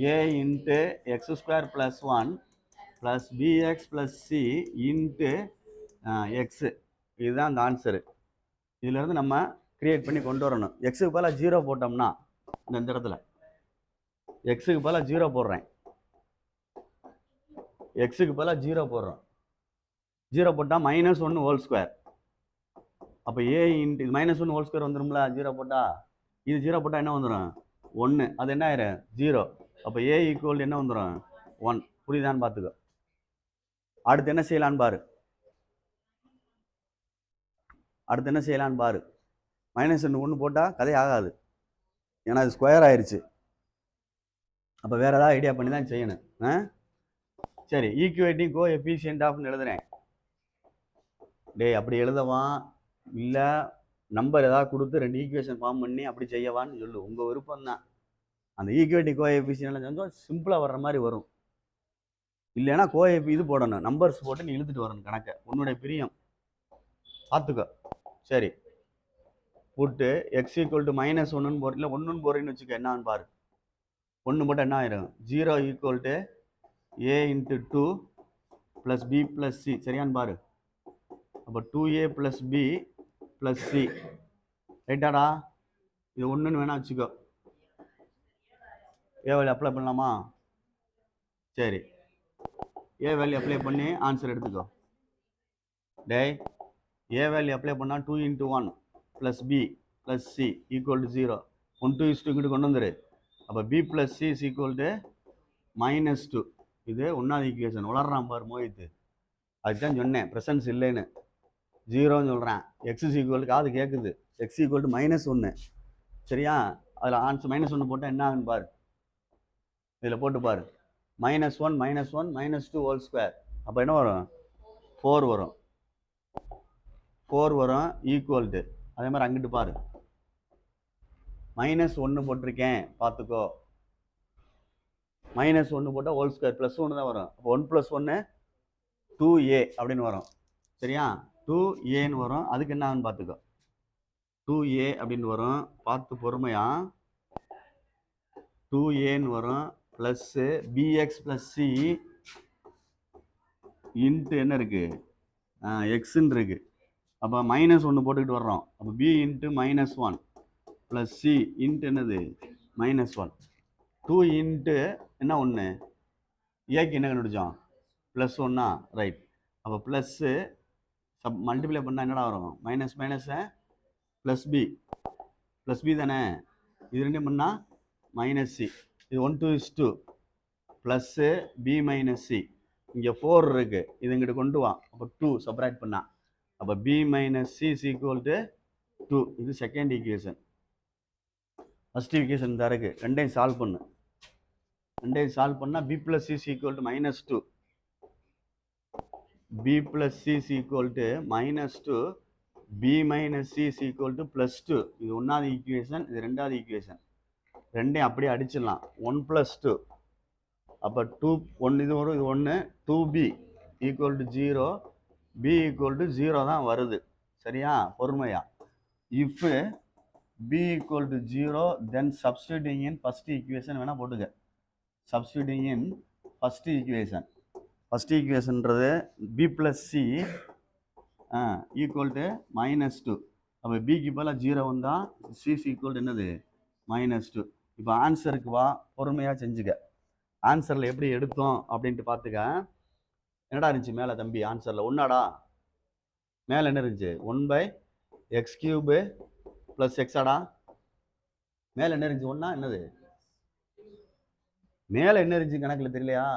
A into x square plus one plus b x plus C into x. இதுதான் அந்த ஆன்சரு. இதிலேருந்து நம்ம கிரியேட் பண்ணி கொண்டு வரணும். எக்ஸுக்கு பதிலாக ஜீரோ போட்டோம்னா இந்த இடத்துல எக்ஸுக்கு பதிலாக ஜீரோ போடுறேன். எக்ஸுக்கு பதிலாக ஜீரோ போடுறோம். ஜீரோ போட்டால் மைனஸ் ஒன்று ஹோல் ஸ்கொயர். அப்போ ஏ இன்ட்டு இது மைனஸ் ஒன்று ஹோல் ஸ்கொயர் வந்துடும்ல ஜீரோ போட்டால். இது ஜீரோ போட்டால் என்ன வந்துடும்? ஒன்று. அது என்ன ஆயிரும்? ஜீரோ. அப்போ ஏ ஈக்குவல் என்ன வந்துடும்? 1. புரியுதான்னு பார்த்துக்கோ. அடுத்து என்ன செய்யலான்னு பாரு. அடுத்து என்ன செய்யலான்னு பாரு. மைனஸ் ஒன்று போட்டால் கதை ஆகாது, ஏன்னா அது ஸ்கொயர் ஆயிடுச்சு. அப்போ வேறு ஏதாவது ஐடியா பண்ணி தான் செய்யணும். சரி, ஈக்குவேட்டிங் கோ எஃபிஷியன்ட் ஆஃப்னு எழுதுறேன். டேய் அப்படி எழுதவான், இல்லை நம்பர் ஏதாவது கொடுத்து ரெண்டு ஈக்குவேஷன் ஃபார்ம் பண்ணி அப்படி செய்யவான்னு சொல்லு, உங்கள் விருப்பம் தான். அந்த ஈக்குவேட்டிங் கோ எஃபிஷியன்ட்லாம் செஞ்சோம் சிம்பிளாக வர்ற மாதிரி வரும். இல்லைன்னா கோ இது போடணும், நம்பர்ஸ் போட்டு நீ இழுத்துட்டு வரணும் கணக்கை, உன்னுடைய பிரியம். பார்த்துக்கோ. சரி, போட்டு எக்ஸ் ஈக்குவல் டு மைனஸ் ஒன்றுன்னு போடுற, இல்லை ஒன்றுன்னு போடுறேன்னு வச்சுக்க, என்னான்னு பாரு. ஒன்று போட்டால் என்ன ஆயிரும்? Zero equal to A into 2 plus b plus c. சரியான்னு பாரு. அப்போ 2a plus b plus c. ரைட்டாடா? இது ஒன்றுன்னு வேணா வச்சுக்கோ. ஏ வேல்யூ அப்ளை பண்ணலாமா? சரி, ஏ வேல்யூ அப்ளை பண்ணி ஆன்சர் எடுத்துக்கோ. டேய் ஏ வேல்யூ அப்ளை பண்ணால் 2 into 1 plus b plus c equal to 0. 1 2 is 2 இங்கிட்டு கொண்டு வந்துரு. அப்போ b plus c is equal to -2. இது ஒன்றாவது ஈக்குவேஷன். வளர்றான் பாரு மோஹித்து, அதுதான் சொன்னேன் ப்ரெசன்ஸ் இல்லைன்னு. 0ன்னு சொல்கிறேன். எக்ஸ் இஸ் ஈக்குவல் காது கேட்குது. X equal to -1. சரியா? அதில் ஆன்சர் -1 போட்டால் என்ன ஆகுன்னு பாரு. இதில் போட்டு பாரு. -1 -1 -2 ஹோல் ஸ்கொயர். அப்போ என்ன வரும்? 4 வரும். 4 வரும் ஈக்குவல் டு, அதே மாதிரி அங்கிட்டு பாரு, -1 போட்டிருக்கேன் பார்த்துக்கோ. -1 போட்டால் ஹோல் ஸ்கொயர் +1 தான் வரும். அப்போ 1 + 1 2a அப்படின்னு வரும். சரியா? 2aன்னு வரும். அதுக்கு என்ன ஆகுன்னு பார்த்துக்கோ. 2a அப்படின்னு வரும். பார்த்து பொறுமையா. 2aன்னு வரும் ப்ளஸ்ஸு bx + c இன்ட்டு என்ன இருக்கு? எக்ஸுன்னு இருக்கு. அப்போ -1 போட்டுக்கிட்டு வர்றோம். அப்போ b into -1 plus C into என்னது? -1. 2 இன்ட்டு என்ன ஒன்று? ஏக்கு என்ன கண்டுபிடிச்சோம்? +1. ரைட். அப்போ ப்ளஸ்ஸு மல்டிப்ளை பண்ணால் என்னடா வரும்? மைனஸ் மைனஸை ப்ளஸ் பி தானே. இது ரெண்டும் பண்ணால் -c. இது 1 2 is 2 ப்ளஸ்ஸு b - c. இங்கே 4 இருக்குது, இது இங்கிட்ட கொண்டு வா. அப்போ 2 சப்ராக்ட் பண்ணா. அப்போ b - c is equal to 2. இது செகண்ட் ஈக்குவேஷன். ஃபஸ்ட் ஈக்குவேஷன் தான் இருக்குது. ரெண்டையும் சால்வ் பண்ணு. ரெண்டையும் சால்வ் பண்ணால் b + c is equal to -2. b + c is equal to -2 B minus C is equal to plus two. இது ஒன்றாவது ஈக்குவேஷன், இது ரெண்டாவது ஈக்குவேஷன். ரெண்டையும் அப்படியே அடிச்சிடலாம். 1 + 2. அப்போ 2 1 இது வரும், இது 1. 2b equal to 0, b equal to 0 தான் வருது. சரியா? பொறுமையா. If b equal to 0 then substituting in first equation வேணால் போட்டுக்க. Substituting in first equation. First ஈக்குவேஷன்றது b + c ஈக்குவல் டு -2. அப்போ பிக்கு பதிலாக 0 வந்தால் c ஈக்குவல் டு என்னது? -2. இப்போ ஆன்சருக்கு வா, பொறுமையாக செஞ்சுக்க. ஆன்சரில் எப்படி எடுத்தோம் அப்படின்ட்டு பார்த்துக்க. என்னடா இருந்துச்சு மேலே தம்பி? ஆன்சரில் ஒன்றாடா? மேலே என்ன இருந்துச்சு? 1/x³ + x ஆடா? மேலே என்ன இருந்துச்சு? ஒன்றா? என்னது மேலே என்ன இருந்துச்சு கணக்கில் தெரியலையா?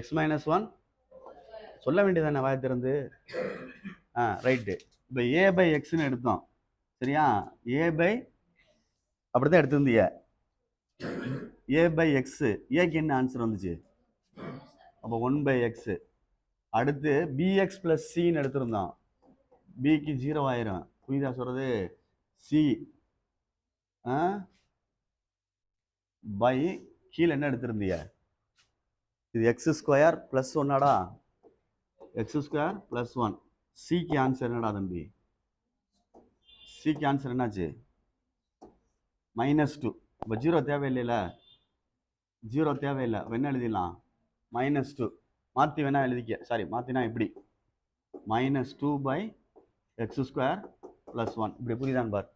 x - 1 சொல்ல வேண்டியதானே வாய் திறந்து? ரைட்டு. இப்போ a/xன்னு எடுத்தோம். சரியா? அப்படிதான் எடுத்திருந்தீங்க. a/x. ஏக்கு என்ன ஆன்சர் வந்துச்சு? அப்போ 1/x. அடுத்து bx + cன்னு எடுத்திருந்தோம். பிக்கு 0 ஆயிரும். புரியுதா சொல்றது? c பை கீழே என்ன எடுத்திருந்தீங்க? இது x² + 1ஆடா? x² + 1. சிக்கு ஆன்சர் என்னடா தம்பி? சிக்கு ஆன்சர் என்னாச்சு? -2. இப்போ 0 தேவையில்லைல்ல? 0 தேவையில்லை. என்ன எழுதிடலாம்? -2 மாற்றி வேணா எழுதிக்க. சாரி, மாற்றினா இப்படி -2/x² + 1. இப்படி புரியுதான்னு பார்.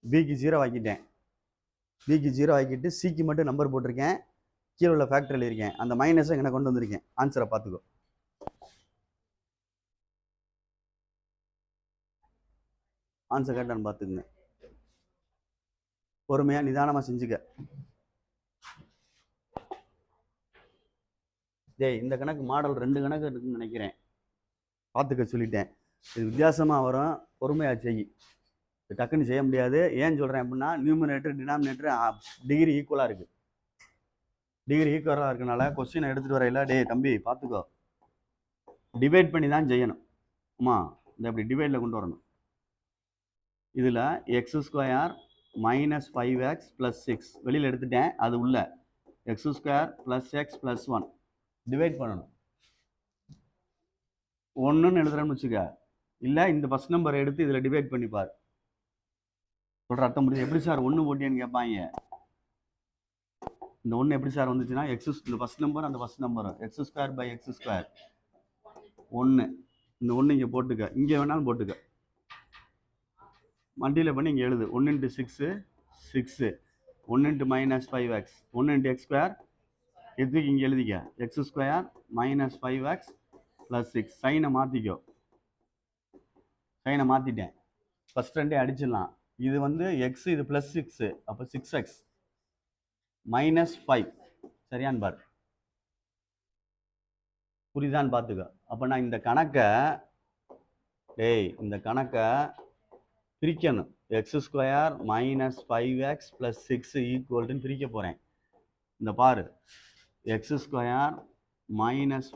பிக்கு 0 ஆக்கிட்டேன். பிக்கு 0 ஆக்கிட்டு சிக்கு மட்டும் நம்பர் போட்டிருக்கேன். கீழே உள்ள ஃபேக்டர் எழுதியிருக்கேன். அந்த மைனஸை எங்கே கொண்டு வந்திருக்கேன். ஆன்சரை பார்த்துக்கோ. ஆன்சர் கரெக்டானு பார்த்துக்குங்க. பொறுமையாக நிதானமாக செஞ்சுக்க. டேய், இந்த கணக்கு மாடல் 2 கணக்கு இருக்குன்னு நினைக்கிறேன். பார்த்துக்க சொல்லிட்டேன். இது வித்தியாசமாக வரும். பொறுமையாக செய். டக்குன்னு செய்ய முடியாது. ஏன் சொல்கிறேன் அப்படின்னா, நியூமரேட்டர் டினாமினேட்டர் டிகிரி ஈக்குவலாக இருக்குது. டிகிரி ஈக்குவலாக இருக்கனால கொஸ்டினை எடுத்துகிட்டு வரையில, டேய் தம்பி பார்த்துக்கோ, டிவைட் பண்ணி தான் செய்யணும். ஆமாம், இந்த இப்படி டிவைடில் கொண்டு வரணும். இதில் x² - 5x + 6 வெளியில் எடுத்துட்டேன். அது உள்ள x² + x + 1 டிவைட் பண்ணணும். 1ன்னு எழுதுறேன்னு வச்சுக்க. இல்லை, இந்த ஃபர்ஸ்ட் நம்பரை எடுத்து இதில் டிவைட் பண்ணிப்பார். சொல்கிற அர்த்தம் முடியுது? எப்படி சார் 1 போட்டியன்னு கேட்பாங்க. இந்த 1 எப்படி சார் வந்துச்சுன்னா, இந்த ஃபர்ஸ்ட் நம்பர், அந்த ஃபர்ஸ்ட் நம்பரும் x² / x². 1. இந்த 1 இங்கே போட்டுக்க. இங்கே வேணாலும் போட்டுக்க. மல்டிப்ளை பண்ணி இங்கே எழுது. 1 × 6 6. 1 × -5x. 1 × x². எதுக்கு இங்கே எழுதிக்க. x² - 5x + 6. சைனை மாற்றிக்கோ. சைனை மாற்றிட்டேன். ஃபர்ஸ்ட் ரெண்டே அடிச்சிடலாம். இது வந்து x, இது +6. அப்போ 6x -5. சரியான்னு பாரு. புரியுதான்னு பார்த்துக்க. அப்போ நான் இந்த கணக்கை பிரிக்கணும். x² - 5x + 6 ஈக்குவல்ட்டுன்னு பிரிக்க போகிறேன். இந்த பாரு, x² -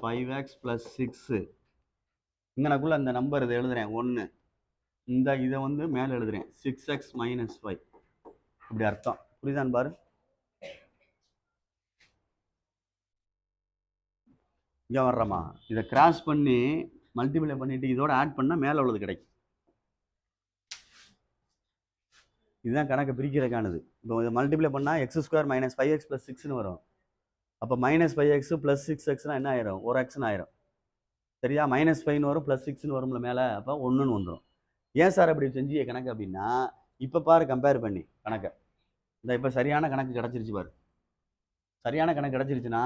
5x + 6 இங்கனக்குள்ள அந்த நம்பர் இதை எழுதுறேன் 1. இந்த இதை வந்து மேலே எழுதுறேன் 6x - 5. இப்படி அர்த்தம். புரியுதான்னு பாரு. இங்கே வர்றோமா, இதை கிராஸ் பண்ணி மல்டிப்ளை பண்ணிட்டு இதோட ஆட் பண்ணால் மேலே உள்ளது கிடைக்கும். இதுதான் கணக்கு பிரிக்கிறதுக்கானது. இப்போ இதை மல்டிப்ளை பண்ணால் x² - 5x + 6ன்னு வரும். அப்போ -5x + 6xனா என்ன ஆயிரும்? 1xன்னு ஆயிரும். சரியா? -5ன்னு வரும், +6ன்னு வரும்ல மேலே. அப்போ 1ன்னு வந்துடும். ஏன் சார் அப்படி செஞ்சு கணக்கு அப்படின்னா, இப்போ பாரு கம்பேர் பண்ணி கணக்கை. இந்த இப்போ சரியான கணக்கு கிடச்சிருச்சு பாரு. சரியான கணக்கு கிடச்சிருச்சுன்னா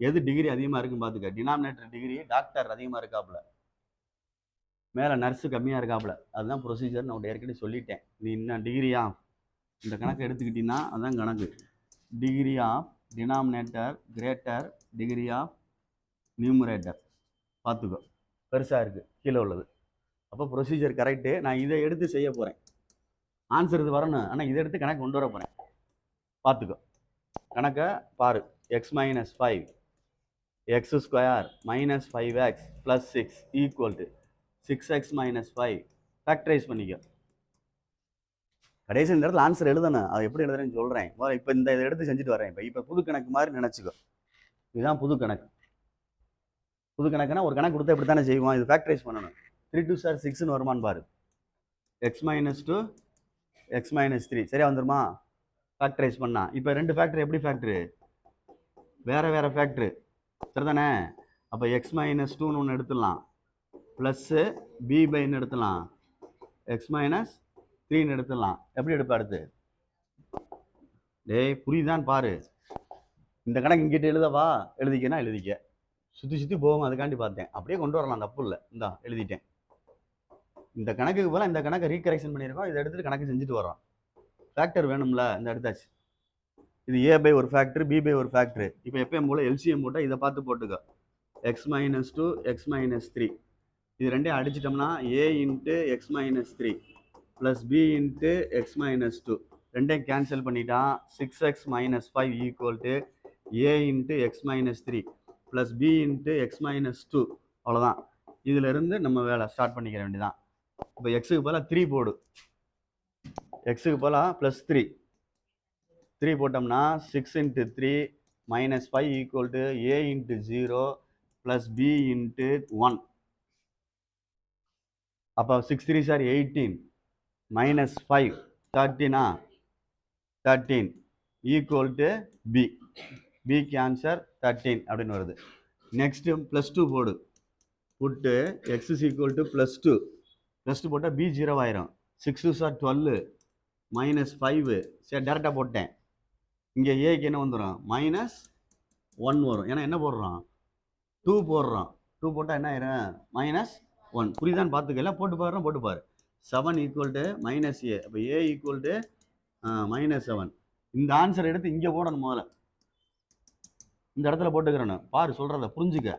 எது டிகிரி அதிகமாக இருக்குன்னு பார்த்துக்க. டினாமினேட்டர் டிகிரி டாக்டர் அதிகமாக இருக்காப்புல, மேலே நர்ஸு கம்மியாக இருக்காப்புல. அதுதான் ப்ரொசீஜர். நான் ஏற்கனவே சொல்லிட்டேன். நீ இன்னும் டிகிரியா இந்த கணக்கு எடுத்துக்கிட்டீங்கன்னா அதுதான் கணக்கு. Degree of denominator greater degree of numerator. பார்த்துக்கோ, பெருசாக இருக்குது கீழே உள்ளது. அப்போ ப்ரொசீஜர் கரெக்டு. நான் இதை எடுத்து செய்ய போகிறேன். ஆன்சர் இது வரணும். ஆனால் இதை எடுத்து கணக்கு கொண்டு வர போகிறேன். பார்த்துக்கோ, கணக்கை பாரு. x - 5 x² - 5x + 6 equal to 6x minus 5 factorise பண்ணிக்க. கடைசி நேரத்தில் ஆன்சர் எழுதணும். அதை எப்படி எழுதுறேன்னு சொல்கிறேன். இப்போ இந்த இதை எடுத்து செஞ்சுட்டு வரேன். இப்போ புது கணக்கு மாதிரி நினச்சிக்கோ. இதுதான் புது கணக்கு. புது கணக்குனா ஒரு கணக்கு கொடுத்தா இப்படி தானே செய்வோம். இது ஃபேக்டரைஸ் பண்ணணும். 3 2 சார் 6ன்னு வருமானு பாரு. x minus 2 x minus 3 சரியா வந்துருமா? ஃபேக்டரைஸ் பண்ணா. இப்போ ரெண்டு ஃபேக்டர் எப்படி ஃபேக்டரு? வேற வேற ஃபேக்டரு சரிதானே? அப்போ x minus 2ன்னு ஒன்று எடுத்துடலாம், ப்ளஸ்ஸு b பைன்னு எடுத்துடலாம், x minus 3ன்னு எடுத்துடலாம். எப்படி எடுப்ப அடுத்து? டேய் புரியுதான்னு பாரு. இந்த கணக்கு இங்கிட்ட எழுதவா? எழுதிக்கன்னா எழுதிக்க. சுற்றி சுற்றி போகும், அதுக்காண்டி பார்த்தேன். அப்படியே கொண்டு வரலாம், தப்பு இல்லை. இந்தா எழுதிட்டேன். இந்த கணக்குக்கு போல இந்த கணக்கை ரீகரெக்ஷன் பண்ணியிருக்கோம். இதை எடுத்துட்டு கணக்கு செஞ்சுட்டு வரோம். ஃபேக்டர் வேணும்ல, இந்த எடுத்தாச்சு. இது a பை ஒரு ஃபேக்டர், b பை ஒரு ஃபேக்டர். இப்போ எப்பயும் போல எல்சிஎம் போட்டால் இதை பார்த்து போட்டுக்க. x minus 2 x minus 3 இது ரெண்டையும் அடிச்சிட்டோம்னா a into x minus 3 plus b into x minus 2 ரெண்டையும் கேன்சல் பண்ணிட்டா 6x minus 5 equal to a into x minus 3 plus b into x minus 2. அவ்வளோதான். இதுல இருந்து நம்ம வேலை ஸ்டார்ட் பண்ணிக்கிற வேண்டியதான். இப்போ எக்ஸுக்கு பதிலாக 3 போடு. எக்ஸுக்கு பதிலாக ப்ளஸ் 3 போட்டோம்னா 6 into 3 minus 5 equal to a into 0 plus b into 1. அப்போ 6 3 sir 18 minus 5 13 13 equal to b. பிக்கு ஆன்சர் 13 அப்படின்னு வருது. நெக்ஸ்ட்டு ப்ளஸ் 2 போடு. புட்டு X is equal to plus 2. Plus 2 போட்டால் b 0 ஆயிரும். 6 2 சார் 12 மைனஸ் 5 சரி டேரெக்டாக போட்டேன். இங்கே ஏக்கு என்ன வந்துடும்? மைனஸ் 1 வரும். ஏன்னா என்ன போடுறோம்? 2 போடுறோம். 2 போட்டால் என்ன ஆயிரும்? மைனஸ் 1. புரியுதான்னு பார்த்துக்கல, போட்டு பாருறோம், போட்டு பாரு. 7 ஈக்குவல் டு மைனஸ் ஏ. அப்போ ஏ ஈக்குவல் டு மைனஸ் 7. இந்த ஆன்சர் எடுத்து இங்கே போடணும். முதல்ல இந்த இடத்துல போட்டுக்கிறேன்னு பாரு, சொல்கிறத புரிஞ்சுக்க.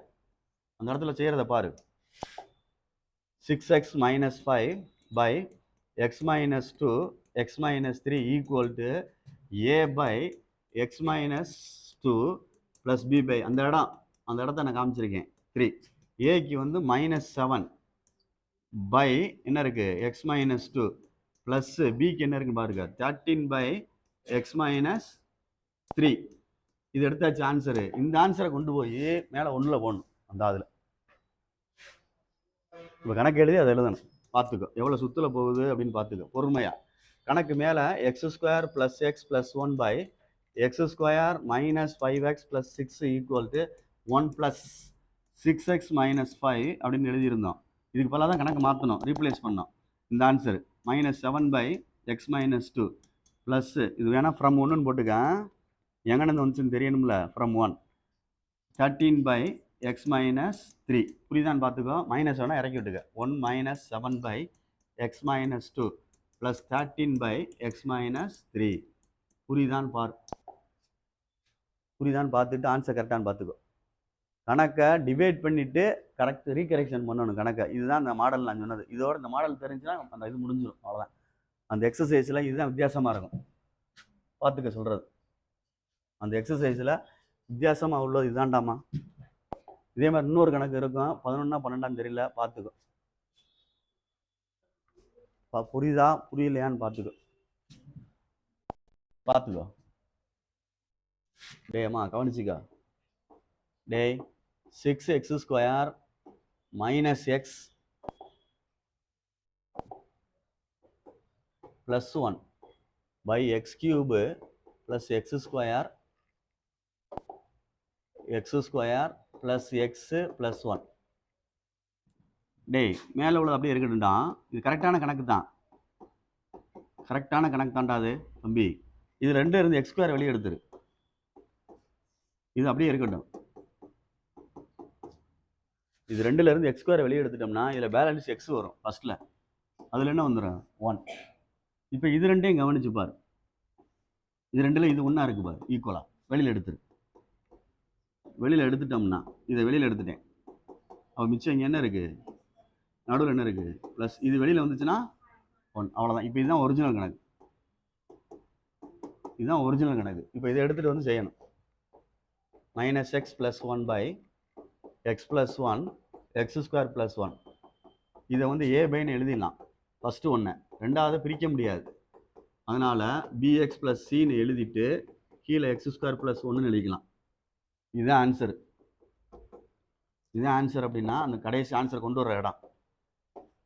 அந்த இடத்துல செய்கிறத பாரு. 6x minus 5 by x minus 2 x minus 3 equal to a by x minus 2 plus b by அந்த இடத்த நான் காமிச்சிருக்கேன் 3. ஏக்கு வந்து மைனஸ் 7 பை என்ன இருக்கு? x minus 2 plus பிக்கு என்ன இருக்கு பாருங்க 13 by x minus 3. இது எடுத்தாச்சு ஆன்சரு. இந்த ஆன்சரை கொண்டு போய் மேலே ஒன்றில் போடணும். அந்த அதில் இப்போ கணக்கு எழுதி அதை எழுதணும். பார்த்துக்கோ எவ்வளோ சுற்றில் போகுது அப்படின்னு பார்த்துக்கோ பொறுமையாக. கணக்கு மேலே x square plus x plus 1 by x square minus 5x plus 6 equal to 1 plus 6x minus 5 அப்படின்னு எழுதியிருந்தோம். இதுக்கு பதிலாக தான் கணக்கு மாற்றணும், ரீப்ளேஸ் பண்ணோம். இந்த answer minus 7 by x minus 2 plus இது வேணால் ஃப்ரம் 1ன்னு போட்டுக்க. எங்கன்னு வந்துச்சுன்னு தெரியணும்ல. From 1 13 by x minus 3. புரியுதான்னு பார்த்துக்கோ. மைனஸ் வேணால் இறக்கி விட்டுக்க. 1 minus 7 by x minus 2 plus 13 by x minus 3. புரியுதான்னு பார்த்துட்டு ஆன்சர் கரெக்டானு பார்த்துக்கோ. கணக்கை டிவைட் பண்ணிவிட்டு கரெக்ட் ரீகரெக்ஷன் பண்ணணும் கணக்கை. இதுதான் அந்த மாடல் நான் சொன்னது. இதோட இந்த மாடல் தெரிஞ்சுன்னா அந்த இது முடிஞ்சிடும். அவ்வளோதான். அந்த எக்ஸசைஸில் இதுதான் வித்தியாசமாக இருக்கும். பார்த்துக்க சொல்கிறது. அந்த எக்ஸசைஸில் வித்தியாசமாக உள்ளது இதுதான்டாமா. இதே மாதிரி இன்னொரு கணக்கு இருக்கும். 11 12 தெரியல, பார்த்துக்கோ. புரியுதா புரியலையான்னு பார்த்துக்கோ. டேய் அம்மா கவனிச்சிக்கா. டேய் 6x square minus x plus 1 by x cube plus x square plus x plus 1. டேய் மேலே உள்ளது அப்படியே இருக்கட்டும்டா. இது கரெக்டான கணக்கு தான்டா அது தம்பி. இது 2 இருந்து எக்ஸ் ஸ்கொயர் வெளியே எடுத்துரு. இது அப்படியே இருக்கட்டும். இது 2ல இருந்து எக்ஸ் ஸ்கொயர் வெளியே எடுத்துட்டோம்னா இதில் பேலன்ஸ் எக்ஸ் வரும் ஃபர்ஸ்ட்டில். அதில் என்ன வந்துடும்? 1. இப்போ இது ரெண்டையும் கவனிச்சு பாரு. இது 2ல் இது ஒன்றா இருக்கு பாரு, ஈக்குவலாக. வெளியில் எடுத்துட்டோம்னா இதை வெளியில் எடுத்துட்டேன். அப்போ மிச்சம் இங்கே என்ன இருக்குது? நடுவில் என்ன இருக்குது? ப்ளஸ். இது வெளியில் வந்துச்சுன்னா 1. அவ்வளோதான். இப்போ இதுதான் ஒரிஜினல் கணக்கு. இப்போ இதை எடுத்துகிட்டு வந்து செய்யணும். Minus x plus 1 by x plus 1 x square plus 1 இதை வந்து ஏ பைன்னு எழுதிடலாம் ஃபஸ்ட்டு ஒன்று. ரெண்டாவது பிரிக்க முடியாது, அதனால் பிஎக்ஸ் ப்ளஸ் சின்னு எழுதிட்டு கீழே எக்ஸ் ஸ்கொயர் ப்ளஸ் ஒன்றுன்னு எழுதிக்கலாம். இதுதான் ஆன்சர். இதுதான் ஆன்சர் அப்படின்னா அந்த கடைசி ஆன்சர் கொண்டு வர இடம்.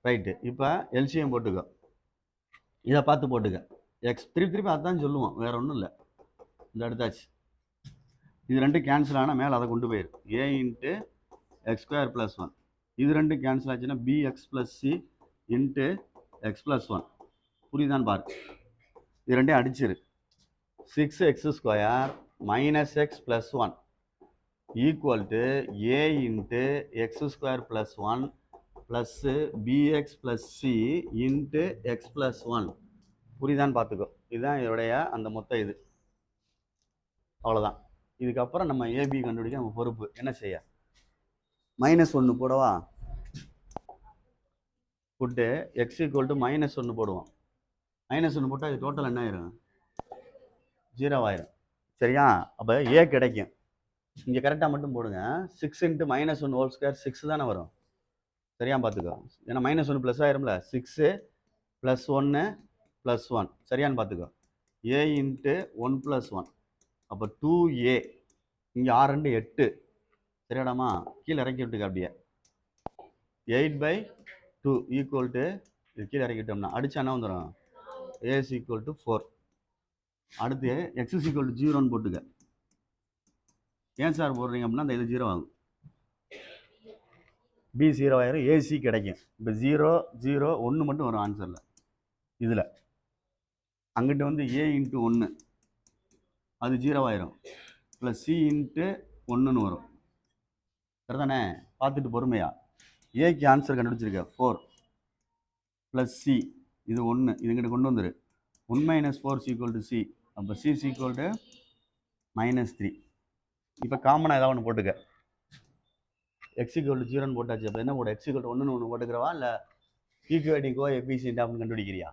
ரைட்டு. இப்போ எல்சிஎம் போட்டுக்க, இதை பார்த்து போட்டுக்க. எக்ஸ் திருப்பி அதுதான் சொல்லுவோம், வேற ஒன்றும் இல்லை. இந்த எடுத்தாச்சு. இது ரெண்டு கேன்சல் ஆனால் மேலே அதை கொண்டு போயிரு. A into x square plus one. இது ரெண்டு கேன்சல் ஆச்சுன்னா b x plus C into x plus one. புரியுதான்னு பாரு. இது ரெண்டையும் அடிச்சிரு. 6x square minus x plus one equal to A into x square plus one plus b x plus C into x plus one. புரியுதான்னு பார்த்துக்கோ. இதுதான் இதோடைய அந்த மொத்த இது. அவ்வளோதான். இதுக்கப்புறம் நம்ம ஏபி கண்டுபிடிக்க நம்ம பொறுப்பு. என்ன செய்ய? -1 போடவா? போட்டு எக்ஸ் ஈக்குவல் டு -1 போடுவோம். -1 போட்டால் இது டோட்டல் என்ன ஆயிரும்? 0 ஆயிரும். சரியா? அப்போ ஏ கிடைக்கும். இங்கே கரெக்டாக மட்டும் போடுங்க. 6 இன்ட்டு -1 ஹோல் ஸ்கொயர் 6 தானே வரும். சரியா பார்த்துக்கோ. ஏன்னா -1 ப்ளஸ் ஆயிரும்ல. 6 + 1 + 1. சரியான்னு பார்த்துக்கோ. A into 1 + 1. அப்போ 2a. இங்கே 6 2 8. சரியாடாமா? கீழே இறக்கி விட்டுக்க. அப்படியே 8/2 ஈக்குவல் டு இது கீழே இறக்கிட்டோம்னா அடிச்சா என்ன வந்துடும்? a = 4. அடுத்து x = 0ன்னு போட்டுக்க. ஏன் சார் போடுறீங்க அப்படின்னா அந்த இது 0 ஆகும். b 0 ஆயிரும், ac கிடைக்கும். இப்போ 0 0 1 மட்டும் வரும் ஆன்சரில். இதில் அங்கிட்ட வந்து a × 1 அது 0 ஆயிரும், ப்ளஸ் c × 1ன்னு வரும். சரிதானே? பார்த்துட்டு பொறுமையா. ஏக்கு ஆன்சர் கண்டுபிடிச்சிருக்க 4 ப்ளஸ் சி இது 1. இதுங்கிட்ட கொண்டு வந்துரு. 1 - 4 = c. அப்போ c = -3. இப்போ காமனாக ஏதாவது ஒன்று போட்டுக்க. x = 0ன்னு போட்டாச்சு. அப்போ என்ன போட? x = 1ன்னு ஒன்று போட்டுக்கிறவா இல்லை ஈக்குவேட்டிங் கோஎஃபிஷியன்ட் அப்படின்னு கண்டுபிடிக்கிறியா?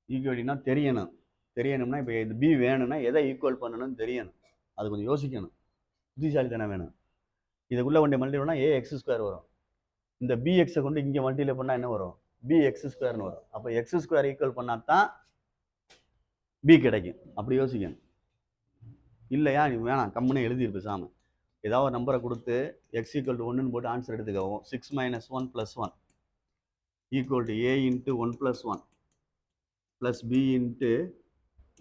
ஈக்குவேட்டிங்னா தெரியணும். தெரியணும்னா இப்போ இது பி வேணும்னா எதை ஈக்குவல் பண்ணணும்னு தெரியணும். அது கொஞ்சம் யோசிக்கணும், புத்திசாலித்தனம் வேணும். இதுக்குள்ளே கொண்டு மல்டிபிள்னா ax² வரும். இந்த bx கொண்டு இங்கே மல்டிபிளை பண்ணால் என்ன வரும்? bx² வரும். அப்போ x² ஈக்குவல் பண்ணால் தான் b கிடைக்கும். அப்படி யோசிக்கணும். இல்லையா நீ வேணாம், கம்முன்னு எழுதிரு பேசாமல். ஏதாவது ஒரு நம்பரை கொடுத்து x = 1ன்னு போட்டு ஆன்சர் எடுத்துக்கவும். 6 - 1 + 1 equal to a × 1 + 1 plus b ×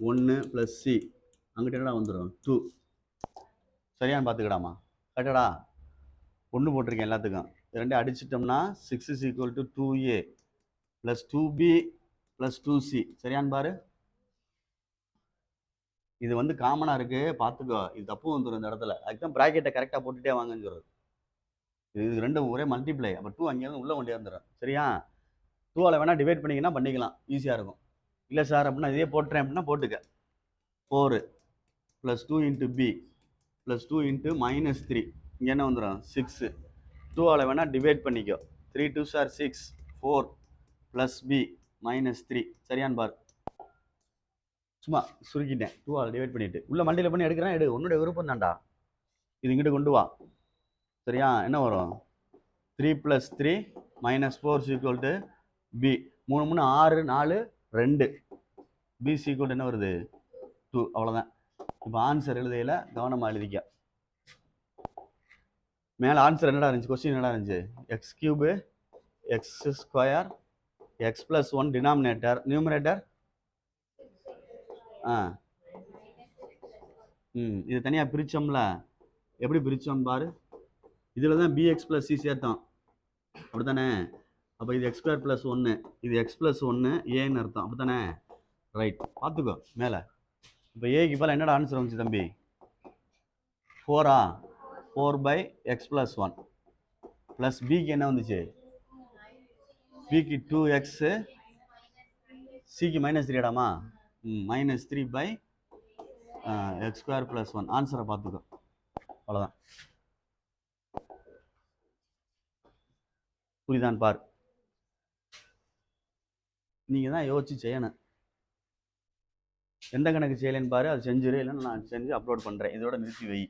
1 + c. அங்கிட்ட என்னடா வந்துடும்? 2. சரியான்னு பார்த்துக்கடாமா? கரெக்டடா? 1 போட்டிருக்கேன் எல்லாத்துக்கும். ரெண்டையும் அடிச்சிட்டோம்னா 6 = 2a + 2b + 2c. சரியான்னு பாரு. இது வந்து காமனாக இருக்குது, பார்த்துக்கோ. இது தப்பு வந்துடும் இந்த இடத்துல. அதுதான் ப்ராக்கெட்டை கரெக்டாக போட்டுகிட்டே வாங்கன்னு சொல்கிறது. இது ரெண்டும் ஒரே மல்டிப்ளை. அப்போ 2 அங்கேருந்து உள்ளே கொண்டே வந்துடும். சரியா? 2ஆல் வேணால் டிவைட் பண்ணிங்கன்னா பண்ணிக்கலாம், ஈஸியாக இருக்கும். இல்லை சார் அப்படின்னா இதே போட்டுறேன் அப்படின்னா போட்டுக்க. 4 + 2 × b + 2 × -3. இங்கே என்ன வந்துடும்? 6. 2ஆல் வேணால் டிவைட் பண்ணிக்கோ. 3 2s are 6. 4 + b -3. சரியான்னு பாரு. சும்மா சுருக்கிட்டேன். 2ஆல் டிவைட் பண்ணிவிட்டு உள்ளே மல்டிப்ளை பண்ணி எடுக்கிறேன். எடு, உன்னுடைய விருப்பம் தான்டா. இது இங்கிட்ட கொண்டு வா. சரியா? என்ன வரும்? 3 + 3 -4 = b. 3 3 6 4 2. b = என்ன வருது? 2. அவ்வளோதான். இப்போ ஆன்சர் எழுதையில் கவனமாக எழுதிக்க. மேலே ஆன்சர் என்னடா இருந்துச்சு? கொஸ்டின் என்னடா இருந்துச்சு? x³ x² x + 1 denominator, numerator இது தனியாக பிரித்தோம்ல. எப்படி பிரித்தோம் பாரு. இதில் தான் bx + c சேர்த்தோம், அப்படி தானே? அப்போ இது x² + 1, இது x + 1 ஏன்னு அர்த்தம், அப்படி தானே? ரைட். பார்த்துக்கோ மேலே. இப்போ ஏக்கு இப்போ என்னடா ஆன்சர் வந்துச்சு தம்பி? 4ஆ? 4/x + 1 ப்ளஸ் பிக்கு என்ன வந்துச்சு? பிக்கு 2x, சிக்கு -3டாமா? -3/x² + 1. ஆன்சரை பார்த்துக்கோ. அவ்வளோதான். புரியுதான்னு பார். நீங்கள் தான் யோசிச்சு செய்யணும். எந்த கணக்கு செய்யலைன்னு பாரு, அது செஞ்சிரு. இல்லைன்னா நான் செஞ்சு அப்லோட் பண்ணுறேன். இதோட நிறுத்தி வை.